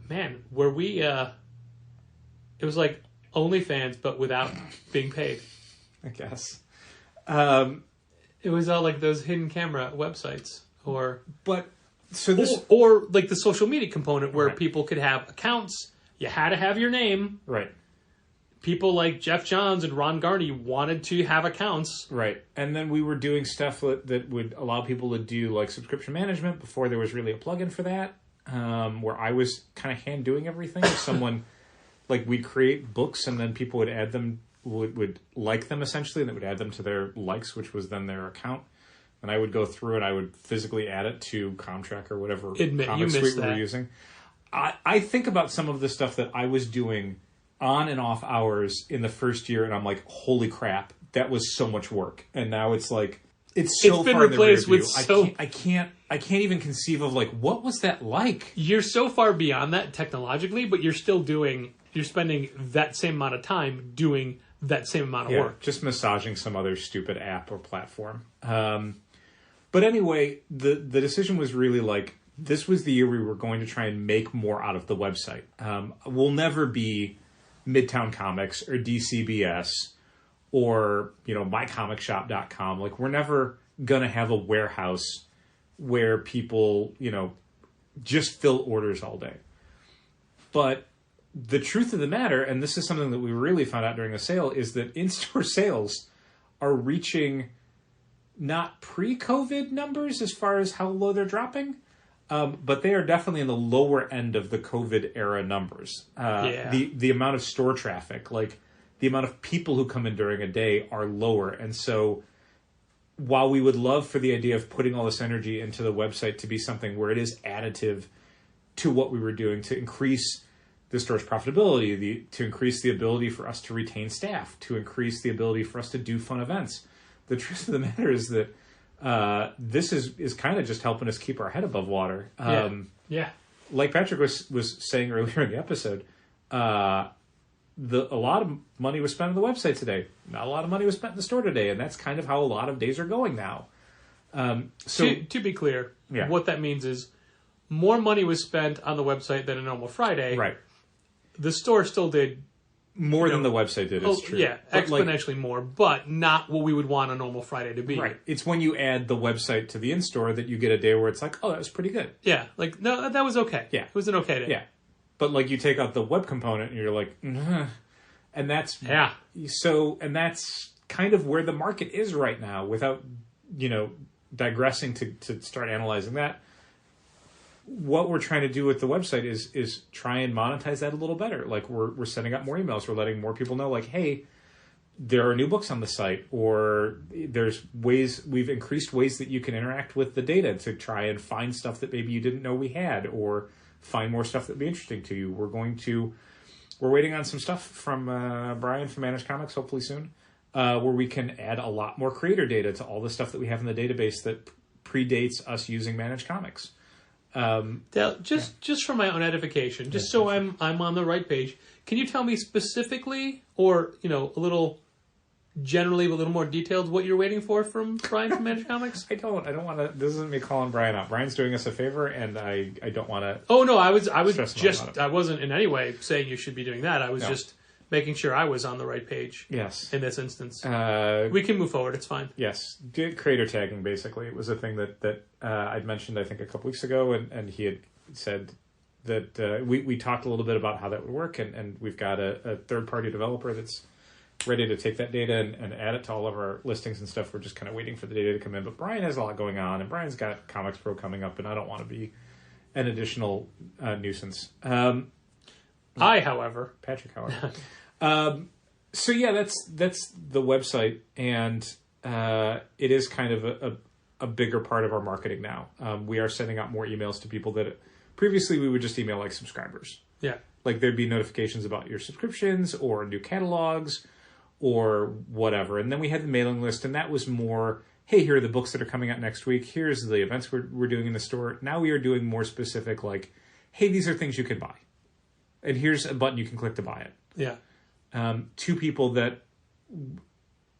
Man, were we it was like OnlyFans but without being paid. I guess. It was all like those hidden camera websites or like the social media component where people could have accounts. You had to have your name. Right. People like Jeff Johns and Ron Garney wanted to have accounts. Right. And then we were doing stuff that would allow people to do like subscription management before there was really a plugin for that, where I was kind of hand doing everything. If someone, like we'd create books and then people would add them, would like them essentially, and it would add them to their likes, which was then their account. And I would go through and I would physically add it to Comtrack or whatever comic suite we were using. I think about some of the stuff that I was doing on and off hours in the first year, and I'm like, holy crap, that was so much work. And now it's like, it's so been far replaced in the rear with view. I can't even conceive of like, what was that like? You're so far beyond that technologically, but you're spending that same amount of time doing that same amount of work. Just massaging some other stupid app or platform. But anyway, the decision was really like, this was the year we were going to try and make more out of the website. We'll never be Midtown Comics or DCBS or, mycomicshop.com. Like, we're never going to have a warehouse where people, just fill orders all day. But the truth of the matter, and this is something that we really found out during the sale, is that in-store sales are reaching not pre-COVID numbers as far as how low they're dropping, but they are definitely in the lower end of the COVID era numbers. The amount of store traffic, like the amount of people who come in during a day are lower. And so while we would love for the idea of putting all this energy into the website to be something where it is additive to what we were doing, to increase the store's profitability, to increase the ability for us to retain staff, to increase the ability for us to do fun events, the truth of the matter is that this is kind of just helping us keep our head above water. Like Patrick was saying earlier in the episode, a lot of money was spent on the website today. Not a lot of money was spent in the store today, and that's kind of how a lot of days are going now. So to be clear, what that means is more money was spent on the website than a normal Friday. Right. The store still did more than the website did. It's true. Yeah, but exponentially more, but not what we would want a normal Friday to be. Right. It's when you add the website to the in-store that you get a day where it's like, oh, that was pretty good. Yeah. Like, no, that was okay. Yeah. It was an okay day. Yeah. But like you take out the web component and you're like, and that's So, and that's kind of where the market is right now. Without digressing to start analyzing that, what we're trying to do with the website is try and monetize that a little better. Like we're sending out more emails. We're letting more people know, like, hey, there are new books on the site, or there's ways, we've increased ways that you can interact with the data to try and find stuff that maybe you didn't know we had, or find more stuff that would be interesting to you. We're waiting on some stuff from Brian from Managed Comics, hopefully soon, where we can add a lot more creator data to all the stuff that we have in the database that predates us using Managed Comics. Dale, just for my own edification, just so I'm on the right page, can you tell me specifically, or a little generally, a little more detailed, what you're waiting for from Brian from Managed Comics? I don't want to. This isn't me calling Brian out. Brian's doing us a favor, and I don't want to. Oh no, I wasn't in any way saying you should be doing that. I was just making sure I was on the right page. Yes. In this instance, we can move forward. It's fine. Yes, creator tagging basically. It was a thing that I'd mentioned I think a couple weeks ago, and he had said that we talked a little bit about how that would work, and we've got a third party developer that's ready to take that data and add it to all of our listings and stuff. We're just kind of waiting for the data to come in. But Brian has a lot going on, and Brian's got Comics Pro coming up, and I don't want to be an additional nuisance. Patrick, however. So yeah, that's the website, and it is kind of a bigger part of our marketing now. We are sending out more emails to people that previously we would just email like subscribers. Yeah. Like there'd be notifications about your subscriptions or new catalogs or whatever. And then we had the mailing list, and that was more, hey, here are the books that are coming out next week. Here's the events we're doing in the store. Now we are doing more specific, like, hey, these are things you can buy. And here's a button you can click to buy it. Yeah. To people that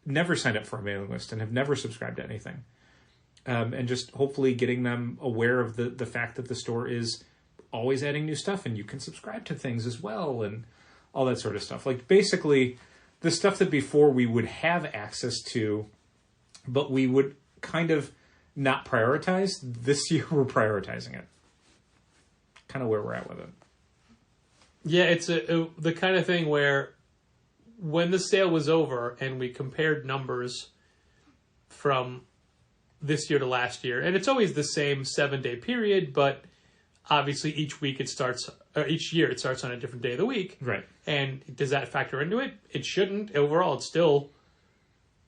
never signed up for a mailing list and have never subscribed to anything. And just hopefully getting them aware of the fact that the store is always adding new stuff and you can subscribe to things as well and all that sort of stuff. Like basically the stuff that before we would have access to, but we would kind of not prioritize. This year we're prioritizing it. Kind of where we're at with it. Yeah, it's the kind of thing where when the sale was over and we compared numbers from this year to last year, and it's always the same 7-day period, but obviously each year it starts on a different day of the week. Right. And does that factor into it? It shouldn't. Overall, it's still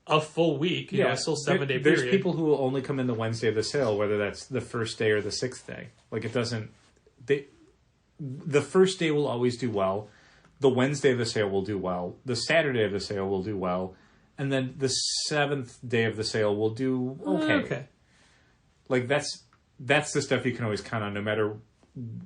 a full week. You know, it's still 7-day period. There's people who will only come in the Wednesday of the sale, whether that's the first day or the 6th day. Like it doesn't. The first day will always do well. The Wednesday of the sale will do well. The Saturday of the sale will do well. And then the 7th day of the sale will do okay. Okay. Like that's the stuff you can always count on, no matter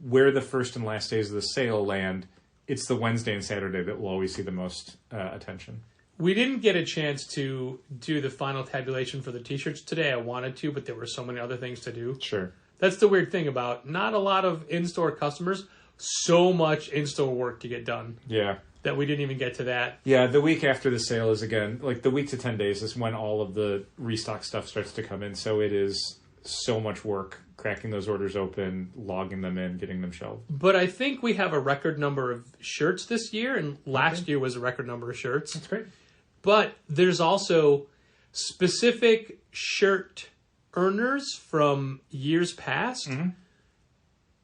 where the first and last days of the sale land. It's the Wednesday and Saturday that will always see the most attention. We didn't get a chance to do the final tabulation for the T-shirts today. I wanted to, but there were so many other things to do. Sure. That's the weird thing about not a lot of in-store customers. So much in-store work to get done. Yeah. That we didn't even get to that. Yeah, the week after the sale is, again, like the week to 10 days is when all of the restock stuff starts to come in. So it is so much work cracking those orders open, logging them in, getting them shelved. But I think we have a record number of shirts this year, and last year was a record number of shirts. That's great. But there's also specific shirt earners from years past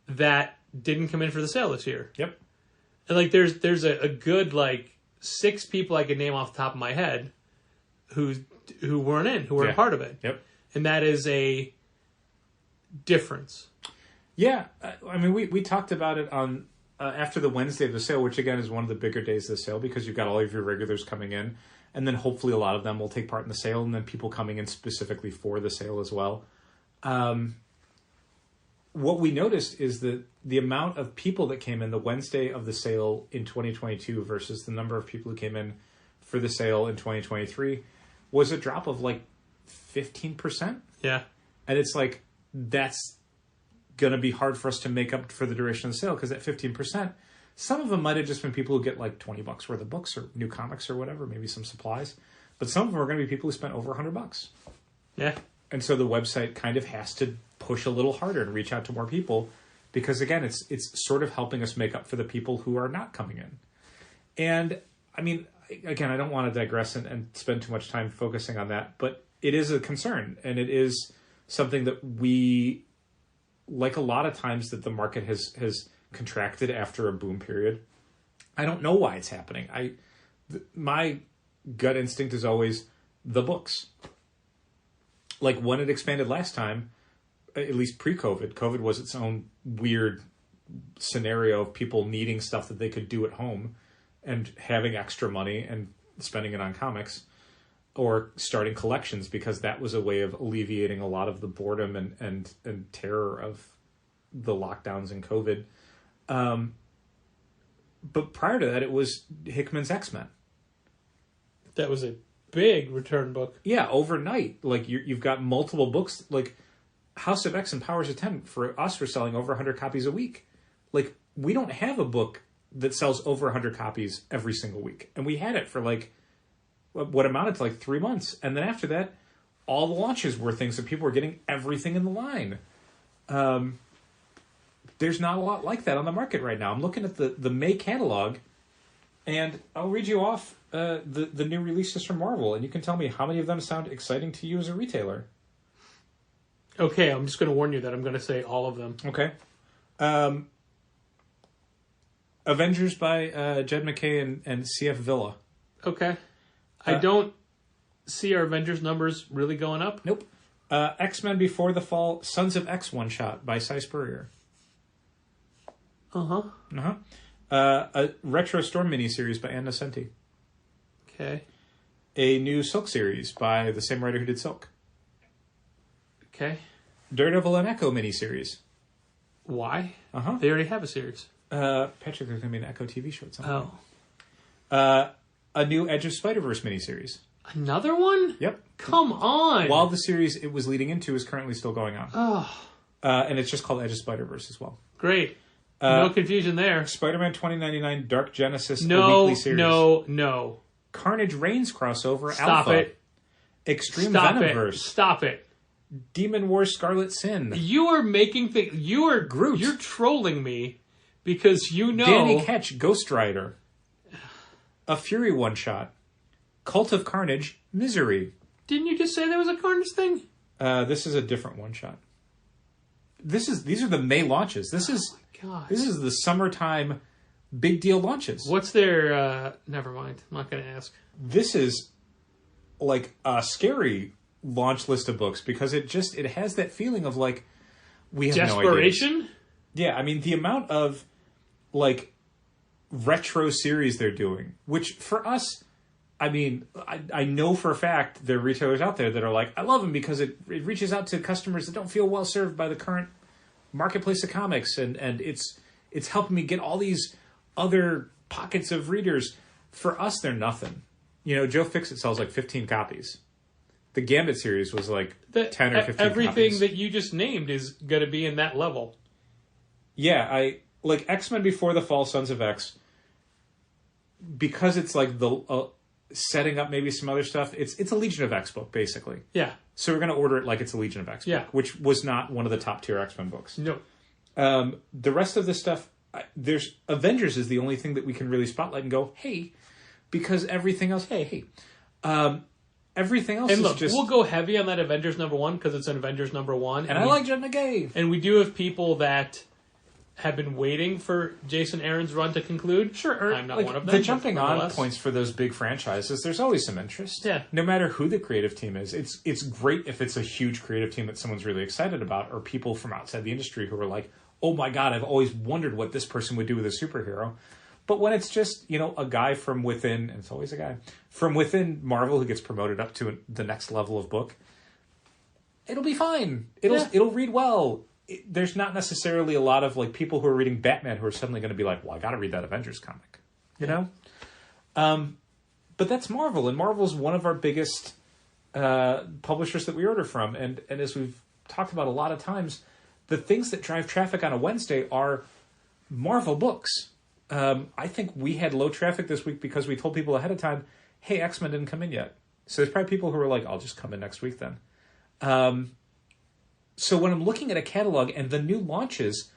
that didn't come in for the sale this year. Yep. And like there's a good like 6 people I could name off the top of my head who weren't in, who weren't part of it. Yep. And that is a difference. Yeah. I mean, we talked about it on after the Wednesday of the sale, which again is one of the bigger days of the sale because you've got all of your regulars coming in, and then hopefully a lot of them will take part in the sale, and then people coming in specifically for the sale as well. What we noticed is that the amount of people that came in the Wednesday of the sale in 2022 versus the number of people who came in for the sale in 2023 was a drop of like 15%. Yeah. And it's like, that's going to be hard for us to make up for the duration of the sale because at 15%, some of them might have just been people who get like $20 worth of books or new comics or whatever, maybe some supplies. But some of them are going to be people who spent over $100. Yeah. And so the website kind of has to push a little harder and reach out to more people because, again, it's sort of helping us make up for the people who are not coming in. And, I mean, again, I don't want to digress and spend too much time focusing on that, but it is a concern, and it is something that we, like a lot of times that the market has contracted after a boom period. I don't know why it's happening. My gut instinct is always the books. Like when it expanded last time, at least pre-COVID, COVID was its own weird scenario of people needing stuff that they could do at home and having extra money and spending it on comics or starting collections because that was a way of alleviating a lot of the boredom and terror of the lockdowns and COVID. But prior to that, it was Hickman's X-Men. That was a big return book. Yeah, overnight. Like you've got multiple books. Like House of X and Powers of 10, for us, we're selling over 100 copies a week. Like we don't have a book that sells over 100 copies every single week. And we had it for like what amounted to like 3 months. And then after that, all the launches were things that people were getting everything in the line. There's not a lot like that on the market right now. I'm looking at the May catalog, and I'll read you off the new releases from Marvel, and you can tell me how many of them sound exciting to you as a retailer. Okay, I'm just going to warn you that I'm going to say all of them. Okay. Avengers by Jed McKay and C.F. Villa. Okay. I don't see our Avengers numbers really going up. Nope. X-Men Before the Fall, Sons of X one-shot by Cy Spurrier. Uh-huh. Uh-huh. A Retro Storm miniseries by Ann Nocenti. Okay. A new Silk series by the same writer who did Silk. Okay. Daredevil and Echo miniseries. Why? Uh-huh. They already have a series. Patrick, there's going to be an Echo TV show at some point. Oh. A new Edge of Spider-Verse miniseries. Another one? Yep. Come on. While the series it was leading into is currently still going on. Oh. And it's just called Edge of Spider-Verse as well. Great. No confusion there. Spider-Man 2099 Dark Genesis, a No, weekly series. no. Carnage Reigns crossover, Stop Alpha. it. Extreme Stop Venomverse. it. Stop it. Demon Wars Scarlet Sin. You are making things... You are... Groot. You're trolling me because you know... Danny Ketch, Ghost Rider. A Fury one-shot. Cult of Carnage, Misery. Didn't you just say there was a Carnage thing? This is a different one-shot. These are the May launches. This is God. This is the summertime big deal launches. What's their... never mind. I'm not going to ask. This is like a scary launch list of books because it has that feeling of like we have no idea. Desperation? Yeah, I mean the amount of like retro series they're doing, which for us, I mean, I know for a fact there are retailers out there that are like, I love them because it reaches out to customers that don't feel well served by the current marketplace of comics, and it's helping me get all these other pockets of readers. For us, they're nothing. You know, Joe Fixit sells like 15 copies. The Gambit series was like 10 or 15 everything copies. that you just named is going to be in that level. Yeah, I like X-Men Before the Fall, Sons of X, because it's like the setting up maybe some other stuff. It's a Legion of X book, basically. Yeah. So we're going to order it like it's a Legion of X book, which was not one of the top tier X-Men books. No. The rest of this stuff, there's Avengers is the only thing that we can really spotlight and go, hey, because everything else, everything else And is look, just... we'll go heavy on that Avengers #1 because it's an Avengers #1. And I like Jen McGay. And we do have people that have been waiting for Jason Aaron's run to conclude. Sure. I'm not like, one of them. The jumping on nonetheless. points for those big franchises, there's always some interest. Yeah. No matter who the creative team is. It's great if it's a huge creative team that someone's really excited about, or people from outside the industry who are like, oh my God, I've always wondered what this person would do with a superhero. But when it's just, you know, a guy from within, and it's always a guy, from within Marvel who gets promoted up to the next level of book, it'll be fine. It'll read well. There's not necessarily a lot of like people who are reading Batman who are suddenly going to be like, well, I got to read that Avengers comic, you know? But that's Marvel, and Marvel's one of our biggest publishers that we order from. And as we've talked about a lot of times, the things that drive traffic on a Wednesday are Marvel books. I think we had low traffic this week because we told people ahead of time, hey, X-Men didn't come in yet. So there's probably people who are like, I'll just come in next week then. So when I'm looking at a catalog and the new launches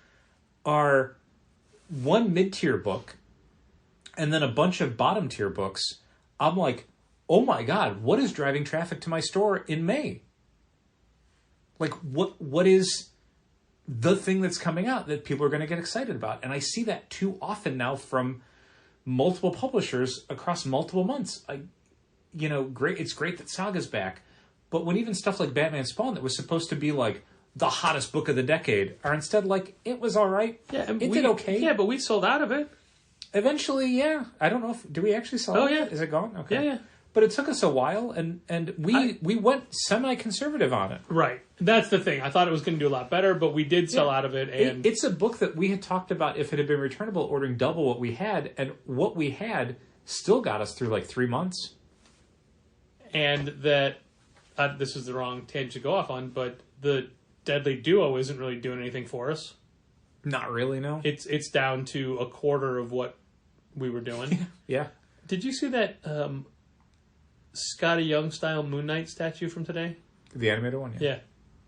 are one mid-tier book and then a bunch of bottom-tier books, I'm like, oh my God, what is driving traffic to my store in May? Like, what is the thing that's coming out that people are going to get excited about? And I see that too often now from multiple publishers across multiple months. It's great that Saga's back, but when even stuff like Batman Spawn that was supposed to be like the hottest book of the decade are instead like, it was all right. Yeah, and it did okay. Yeah, but we sold out of it. Eventually, yeah. I don't know do we actually sell it? Oh, yeah. Is it gone? Okay. Yeah. But it took us a while, and we went semi-conservative on it. Right. That's the thing. I thought it was going to do a lot better, but we did sell out of it. And it's a book that we had talked about if it had been returnable, ordering double what we had, and what we had still got us through like 3 months. And that, this is the wrong tangent to go off on, but the Deadly Duo isn't really doing anything for us. Not really, no. It's down to a quarter of what we were doing. Yeah. Did you see that Scotty Young style Moon Knight statue from today? The animated one, yeah. Yeah.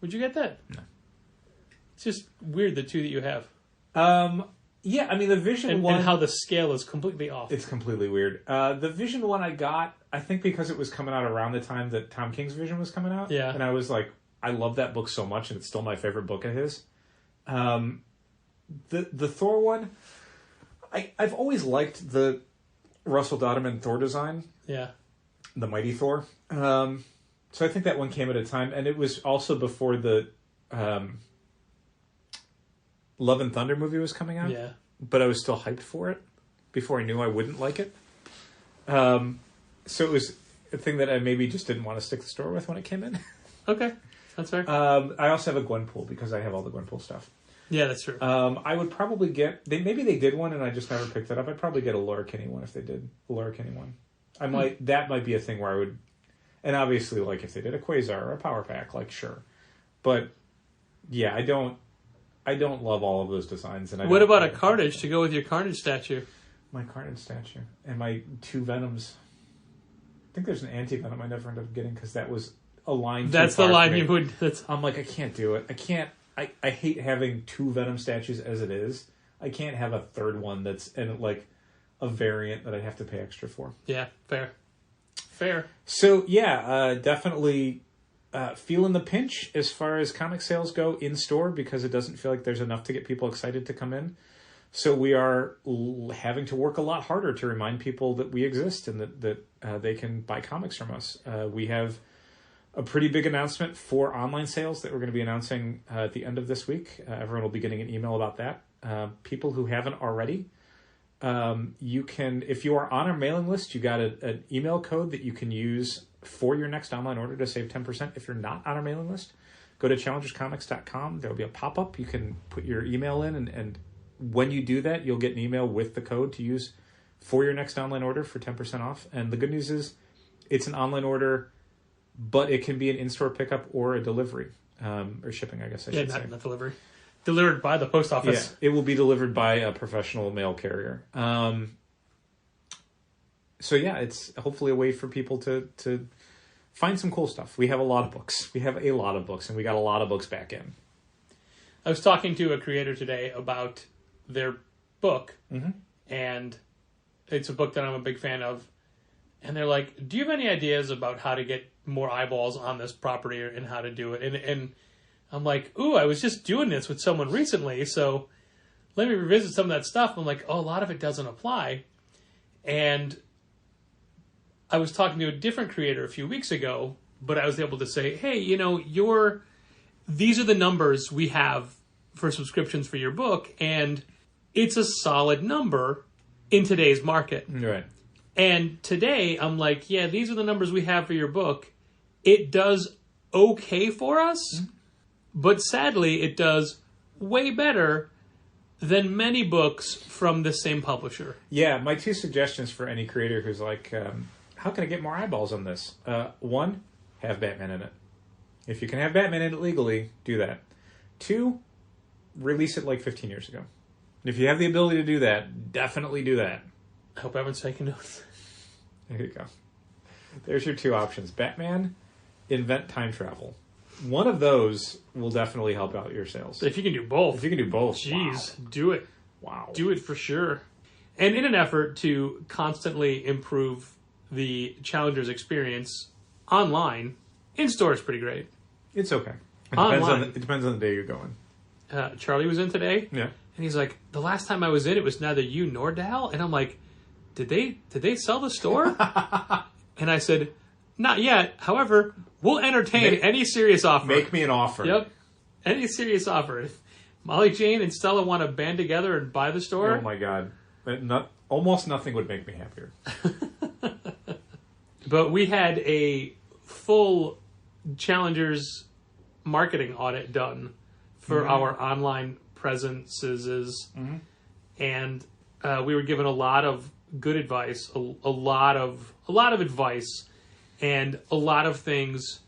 Would you get that? No. It's just weird, the two that you have. Yeah, I mean, the Vision one... And how the scale is completely off. It's completely weird. The Vision one I got, I think because it was coming out around the time that Tom King's Vision was coming out. Yeah. And I was like, I love that book so much, and it's still my favorite book of his. The Thor one, I've always liked the Russell Dodderman Thor design. Yeah. The Mighty Thor. So I think that one came at a time, and it was also before the Love and Thunder movie was coming out. Yeah. But I was still hyped for it before I knew I wouldn't like it. So it was a thing that I maybe just didn't want to stick the store with when it came in. Okay. That's fair. I also have a Gwenpool because I have all the Gwenpool stuff. Yeah, that's true. I would probably get... maybe they did one and I just never picked it up. I'd probably get a Laura Kinney one if they did a Laura Kinney one. That might be a thing where I would... And obviously, like, if they did a Quasar or a Power Pack, like, sure. But, yeah, I don't love all of those designs. And what about a Carnage to go with your Carnage statue? My Carnage statue. And my 2 Venoms. I think there's an Anti-Venom I never ended up getting because that was a line That's too the far line for me. you would... I'm like, I can't do it. I can't... I hate having 2 Venom statues as it is. I can't have a third one that's in, like, a variant that I have to pay extra for. Yeah, fair. Fair. So, yeah, definitely feeling the pinch as far as comic sales go in store because it doesn't feel like there's enough to get people excited to come in. So we are having to work a lot harder to remind people that we exist and that they can buy comics from us. We have a pretty big announcement for online sales that we're going to be announcing at the end of this week. Everyone will be getting an email about that. People who haven't already, you can, if you are on our mailing list, you got an email code that you can use for your next online order to save 10%. If you're not on our mailing list, go to challengerscomics.com. There will be a pop-up. You can put your email in, and when you do that, you'll get an email with the code to use for your next online order for 10% off. And the good news is it's an online order, but it can be an in-store pickup or a delivery, or shipping, I guess I should say. Not delivery. Delivered by the post office. Yeah, it will be delivered by a professional mail carrier. So yeah, it's hopefully a way for people to find some cool stuff. We have a lot of books. We have a lot of books, and we got a lot of books back in. I was talking to a creator today about their book, and it's a book that I'm a big fan of. And they're like, do you have any ideas about how to get more eyeballs on this property and how to do it? And I'm like, ooh, I was just doing this with someone recently, so let me revisit some of that stuff. I'm like, oh, a lot of it doesn't apply. And I was talking to a different creator a few weeks ago, but I was able to say, hey, you know, these are the numbers we have for subscriptions for your book, and it's a solid number in today's market. Right. And today, I'm like, yeah, these are the numbers we have for your book. It does okay for us, but sadly, it does way better than many books from the same publisher. Yeah, my 2 suggestions for any creator who's like, how can I get more eyeballs on this? 1, have Batman in it. If you can have Batman in it legally, do that. 2, release it like 15 years ago. If you have the ability to do that, definitely do that. I hope everyone's taking notes. There you go. There's your 2 options. Batman, invent time travel. One of those will definitely help out your sales. If you can do both. If you can do both. Jeez, do it. Wow. Do it for sure. And in an effort to constantly improve the Challenger's experience online, in-store is pretty great. It's okay. It depends on the day you're going. Charlie was in today. Yeah. And he's like, the last time I was in, it was neither you nor Dal. And I'm like, did they sell the store? And I said, not yet. However, we'll entertain any serious offer. Make me an offer. Yep. Any serious offer. If Molly Jane and Stella want to band together and buy the store. Oh my God. Almost nothing would make me happier. But we had a full Challengers marketing audit done for our online presences, and we were given a lot of good advice, a lot of advice, and a lot of things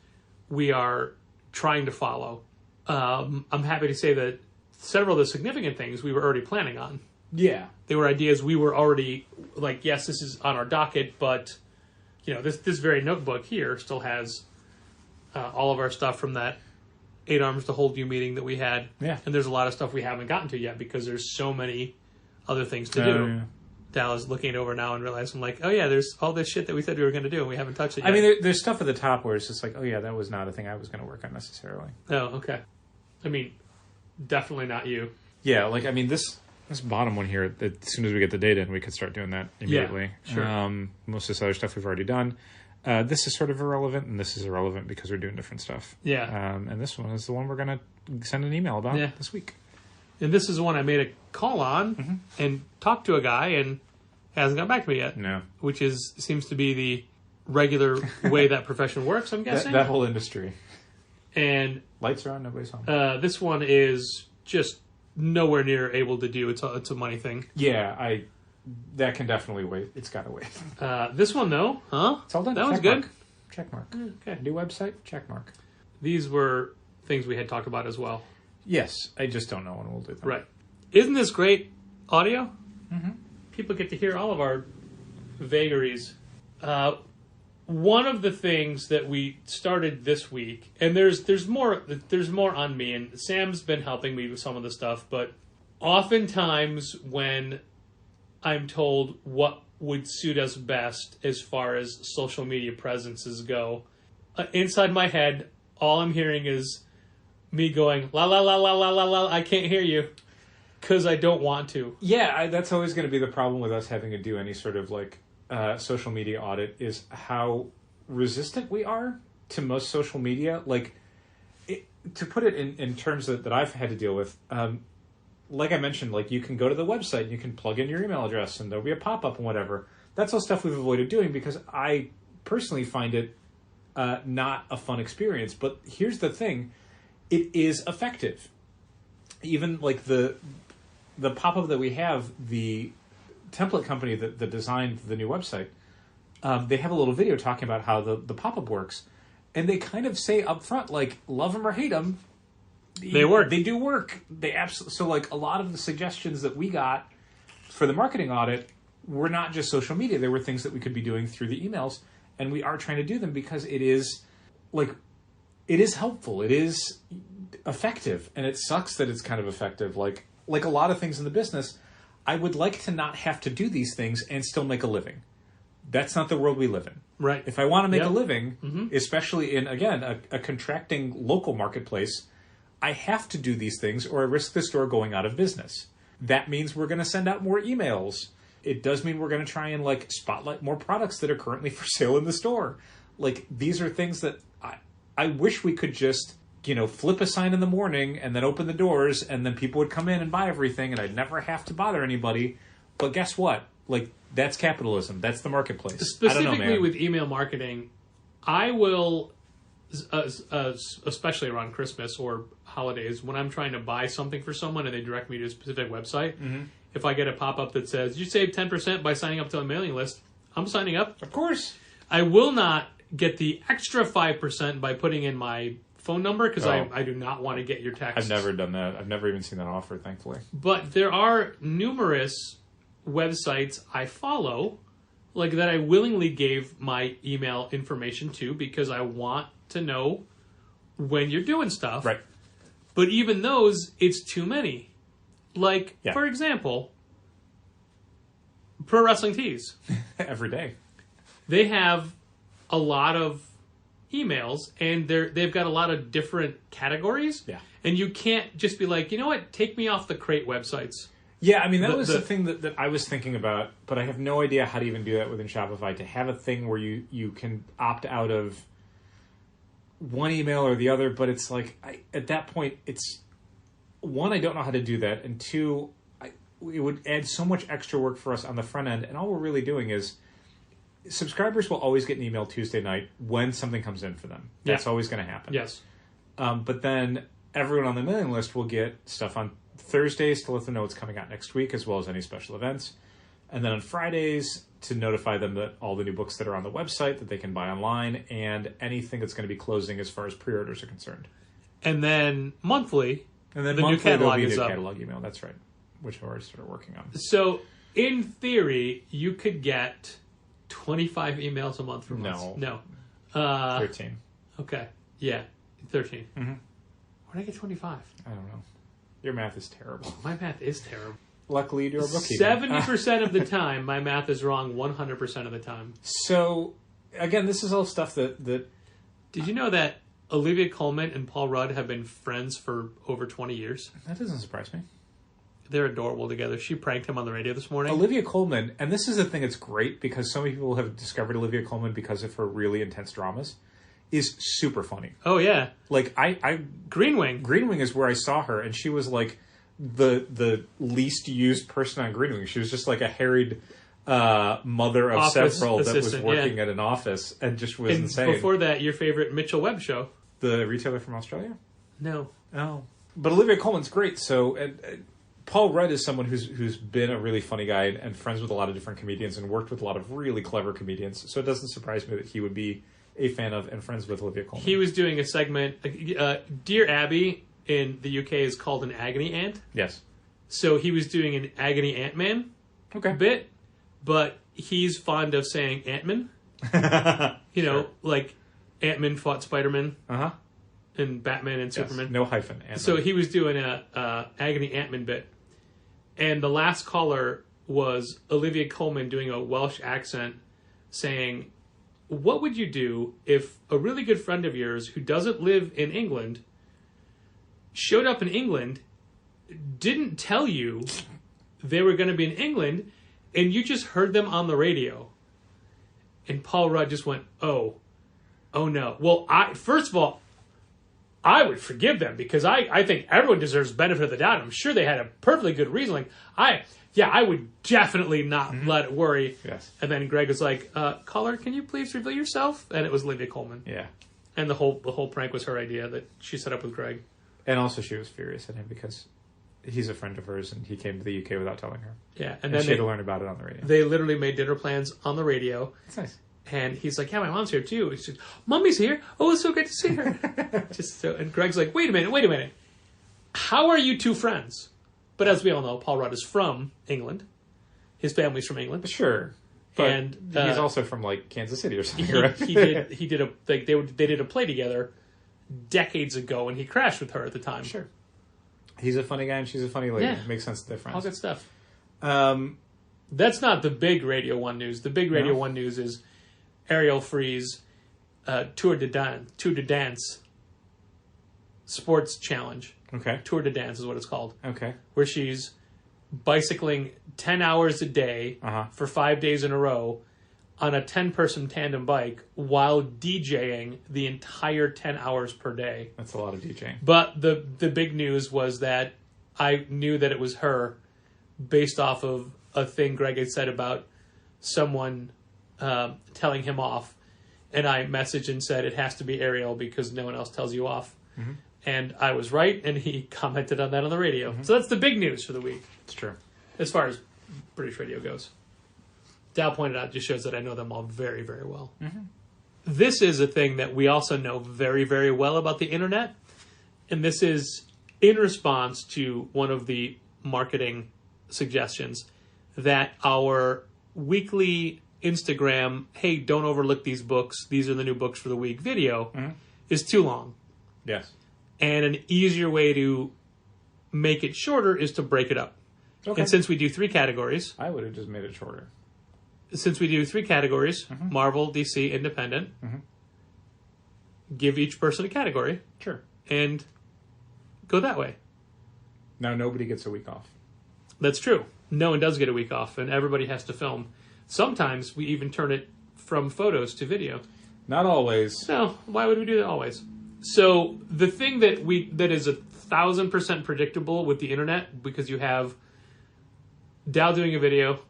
we are trying to follow. I'm happy to say that several of the significant things we were already planning on. Yeah. They were ideas we were already like, yes, this is on our docket, but you know, this very notebook here still has all of our stuff from that 8 Arms to Hold You meeting that we had. Yeah. And there's a lot of stuff we haven't gotten to yet because there's so many other things to do. Yeah. Dallas looking it over now and realizing, like, oh yeah, there's all this shit that we said we were going to do and we haven't touched it yet. I mean, there's stuff at the top where it's just like, oh yeah, that was not a thing I was going to work on necessarily. Oh, okay. I mean, definitely not you. Yeah, like, I mean, this This bottom one here, as soon as we get the data in, we could start doing that immediately. Yeah, sure. Most of this other stuff we've already done. This is sort of irrelevant, and this is irrelevant because we're doing different stuff. Yeah. And this one is the one we're going to send an email about this week. And this is the one I made a call on and talked to a guy and hasn't got back to me yet. No. Which seems to be the regular way that profession works, I'm guessing. That whole industry. And lights are on, nobody's home. This one is just nowhere near able to do. It's a money thing. Yeah, that can definitely wait. It's got to wait. This one, though, huh? It's all done. That one's good. Check mark. Okay. New website, check mark. These were things we had talked about as well. Yes, I just don't know when we'll do them. Right. Isn't this great audio? Mm-hmm. People get to hear all of our vagaries. One of the things that we started this week, and there's more on me, and Sam's been helping me with some of the stuff, but oftentimes when I'm told what would suit us best as far as social media presences go, inside my head, all I'm hearing is me going, la la la la la la la, I can't hear you, because I don't want to. Yeah, that's always going to be the problem with us having to do any sort of social media audit, is how resistant we are to most social media. To put it in terms that I've had to deal with, like I mentioned, you can go to the website and you can plug in your email address and there'll be a pop-up and whatever. That's all stuff we've avoided doing because I personally find it not a fun experience. But here's the thing. It is effective. Even the pop-up that we have, the template company that designed the new website, they have a little video talking about how the pop-up works. And they kind of say up front, love them or hate them, they work. They do work. They absolutely. So, a lot of the suggestions that we got for the marketing audit were not just social media. They were things that we could be doing through the emails, and we are trying to do them because it is helpful. It is effective, and it sucks that it's kind of effective. Like a lot of things in the business, I would like to not have to do these things and still make a living. That's not the world we live in. Right. If I want to make a living, especially in, again, a contracting local marketplace, I have to do these things or I risk the store going out of business. That means we're going to send out more emails. It does mean we're going to try and spotlight more products that are currently for sale in the store. These are things that I wish we could just, flip a sign in the morning and then open the doors and then people would come in and buy everything and I'd never have to bother anybody. But guess what? That's capitalism. That's the marketplace. Specifically I don't know, man. with email marketing, I will, especially around Christmas or holidays, when I'm trying to buy something for someone and they direct me to a specific website, if I get a pop-up that says, you save 10% by signing up to a mailing list, I'm signing up. Of course. I will not get the extra 5% by putting in my phone number because I do not want to get your text. I've never done that. I've never even seen that offer, thankfully. But there are numerous websites I follow, that I willingly gave my email information to because I want to know when you're doing stuff. Right. But even those, it's too many. For example, Pro Wrestling Tees. Every day. They have a lot of emails, and they've got a lot of different categories. Yeah. And you can't just be like, you know what, take me off the crate websites. Yeah, I mean, that was the thing that I was thinking about, but I have no idea how to even do that within Shopify, to have a thing where you can opt out of one email or the other, but it's at that point, it's, one, I don't know how to do that, and two, it would add so much extra work for us on the front end, and all we're really doing is, subscribers will always get an email Tuesday night when something comes in for them. That's always going to happen. Yes. But then everyone on the mailing list will get stuff on Thursdays to let them know what's coming out next week, as well as any special events. And then on Fridays to notify them that all the new books that are on the website that they can buy online and anything that's going to be closing as far as pre-orders are concerned. And then monthly, and then the monthly, new catalog there'll be is a new up. catalog email. That's right, which I've already started working on. So in theory, you could get 25 emails a month from us. No. 13. Okay. Yeah. 13. Mm-hmm. Where did I get 25? I don't know. Your math is terrible. My math is terrible. Luckily, you do a bookkeeping. 70% of the time, my math is wrong 100% of the time. So, again, this is all stuff that... Did you know that Olivia Colman and Paul Rudd have been friends for over 20 years? That doesn't surprise me. They're adorable together. She pranked him on the radio this morning. Olivia Colman, and this is the thing that's great because so many people have discovered Olivia Colman because of her really intense dramas, is super funny. Oh, yeah. Like, I Green Wing. Green Wing is where I saw her, and she was like the least used person on Green Wing. She was just like a harried mother of Office several that was assistant, working at an office and just was And insane. before that, your favorite Mitchell Webb show. The retailer from Australia? No. Oh. But Olivia Colman's great, so... Paul Rudd is someone who's been a really funny guy and friends with a lot of different comedians and worked with a lot of really clever comedians. So it doesn't surprise me that he would be a fan of and friends with Olivia Colman. He was doing a segment. Dear Abby in the UK is called an agony ant. Yes. So he was doing an agony Ant-Man bit, but he's fond of saying Ant-Man. You know, like Ant-Man fought Spider-Man. Uh-huh. And Batman and Superman. No hyphen. Ant-Man. So he was doing a agony Ant-Man bit. And the last caller was Olivia Colman doing a Welsh accent saying, what would you do if a really good friend of yours who doesn't live in England showed up in England, didn't tell you they were going to be in England, and you just heard them on the radio? And Paul Rudd just went, oh no. Well, first of all, I would forgive them because I think everyone deserves benefit of the doubt. I'm sure they had a perfectly good reason. Like, I would definitely not let it worry. Yes. And then Greg was like, caller, can you please reveal yourself? And it was Olivia Colman. Yeah. And the whole prank was her idea that she set up with Greg. And also she was furious at him because he's a friend of hers and he came to the UK without telling her. Yeah. And then she had to learn about it on the radio. They literally made dinner plans on the radio. That's nice. And he's like, yeah, my mom's here too. He's just, Mommy's here. Oh, it's so great to see her. And Greg's like, wait a minute. How are you two friends? But as we all know, Paul Rudd is from England. His family's from England. Sure. But And he's also from like Kansas City or something, he, right? he did a like they did a play together decades ago, and he crashed with her at the time. Sure. He's a funny guy and she's a funny lady. Yeah. It makes sense that they're friends. All good stuff. Um, That's not the big Radio 1 news. The big Radio No? 1 news is Ariel Free's Tour de Dance Sports Challenge. okay. Tour de Dance is what it's called. Okay. Where she's bicycling 10 hours a day Uh-huh. for 5 days in a row on a 10-person tandem bike while DJing the entire 10 hours per day. That's a lot of DJing. But the big news was that I knew that it was her based off of a thing Greg had said about someone telling him off. And I messaged and said, it has to be Ariel because no one else tells you off. Mm-hmm. And I was right, and he commented on that on the radio. So that's the big news for the week, It's true. as far as British radio goes. Dal pointed out, just shows that I know them all very, very well. Mm-hmm. This is a thing that we also know very, very well about the internet. And this is in response to one of the marketing suggestions that our weekly Instagram, hey, don't overlook these books, these are the new books for the week video, is too long. Yes. And an easier way to make it shorter is to break it up. Okay. And since we do 3 categories, I would have just made it shorter. Marvel, DC, Independent, give each person a category Sure. and go that way. Now nobody gets a week off. That's true. No one does get a week off, and everybody has to film. Sometimes we even turn it from photos to video. Not always. No, why would we do that always? So the thing that is 1,000% predictable with the internet, because you have Dal doing a video,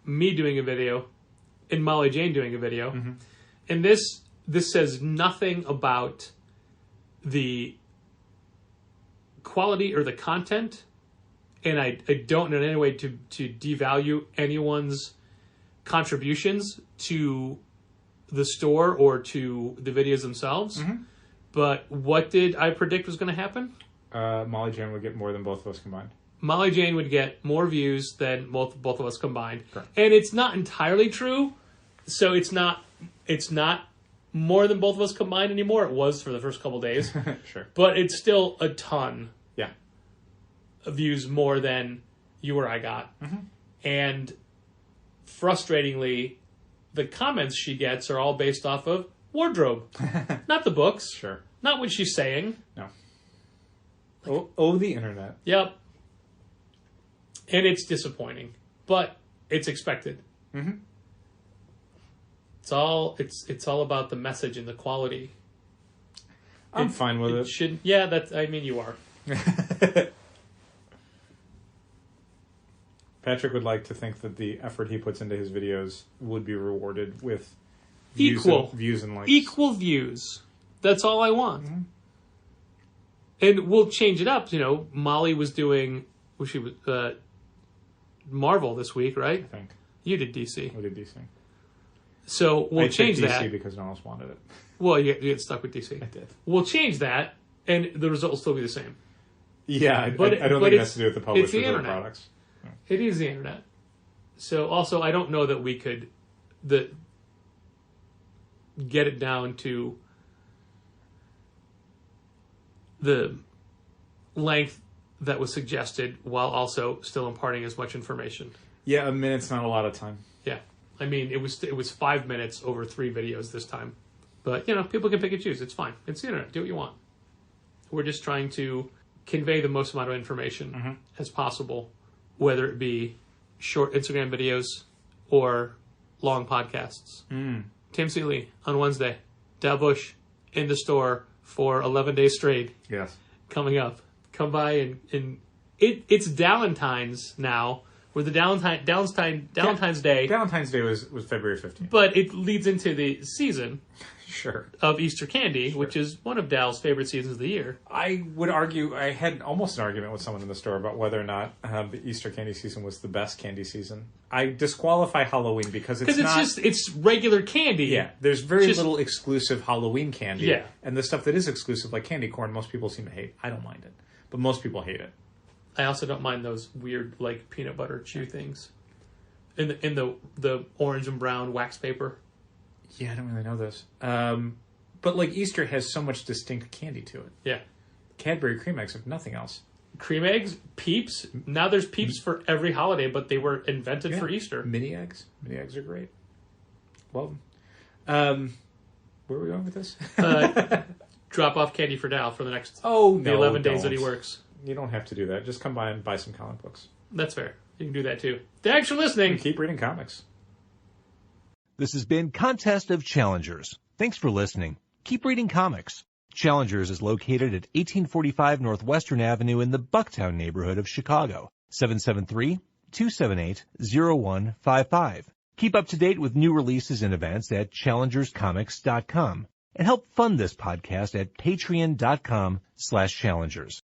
me doing a video, and Molly Jane doing a video, and this says nothing about the quality or the content, and I don't in any way to devalue anyone's contributions to the store or to the videos themselves. But what did I predict was going to happen? Molly Jane would get more than both of us combined. Molly Jane would get more views than both of us combined. Correct. And it's not entirely true. So it's not more than both of us combined anymore. It was for the first couple days. Sure. But it's still a ton Yeah. of views more than you or I got. And frustratingly, the comments she gets are all based off of wardrobe. Not the books. Sure. Not what she's saying. No. Oh, the internet. Yep. And it's disappointing, but it's expected. Mm-hmm. It's all about the message and the quality. I'm fine with it. You are. Patrick would like to think that the effort he puts into his videos would be rewarded with views and likes. Equal views. That's all I want. Mm-hmm. And we'll change it up. Molly was doing Marvel this week, right? I think. You did DC. We did DC. So we'll change DC that. because no one else wanted it. Well, you get stuck with DC. I did. We'll change that, and the result will still be the same. Yeah, I don't think it has to do with the publisher or the products. No. It is the internet. So also, I don't know that we could get it down to the length that was suggested while also still imparting as much information. Yeah, a minute's not a lot of time. Yeah. I mean, it was 5 minutes over 3 videos this time. But, people can pick and choose. It's fine. It's the internet. Do what you want. We're just trying to convey the most amount of information as possible, whether it be short Instagram videos or long podcasts. Tim Seeley on Wednesday. Dal Bush in the store for 11 days straight. Yes. Coming up. Come by and it's Valentine's now. Where the Valentine's Day. Valentine's Day was February 15th. But it leads into the season sure. of Easter candy, which is one of Dal's favorite seasons of the year. I would argue, I had almost an argument with someone in the store about whether or not the Easter candy season was the best candy season. I disqualify Halloween because it's regular candy. Yeah, there's very little exclusive Halloween candy. Yeah. And the stuff that is exclusive, like candy corn, most people seem to hate. I don't mind it. But most people hate it. I also don't mind those weird, like, peanut butter chew things. In the orange and brown wax paper. Yeah, I don't really know those. But, like, Easter has so much distinct candy to it. Yeah. Cadbury cream eggs, if nothing else. Cream eggs, Peeps. Now there's Peeps for every holiday, but they were invented for Easter. Mini eggs. Mini eggs are great. Well, where are we going with this? Drop off candy for Dal for the next 11 days that he works. You don't have to do that. Just come by and buy some comic books. That's fair. You can do that too. Thanks for listening. And keep reading comics. This has been Contest of Challengers. Thanks for listening. Keep reading comics. Challengers is located at 1845 Northwestern Avenue in the Bucktown neighborhood of Chicago. 773-278-0155. Keep up to date with new releases and events at challengerscomics.com. And help fund this podcast at patreon.com/challengers.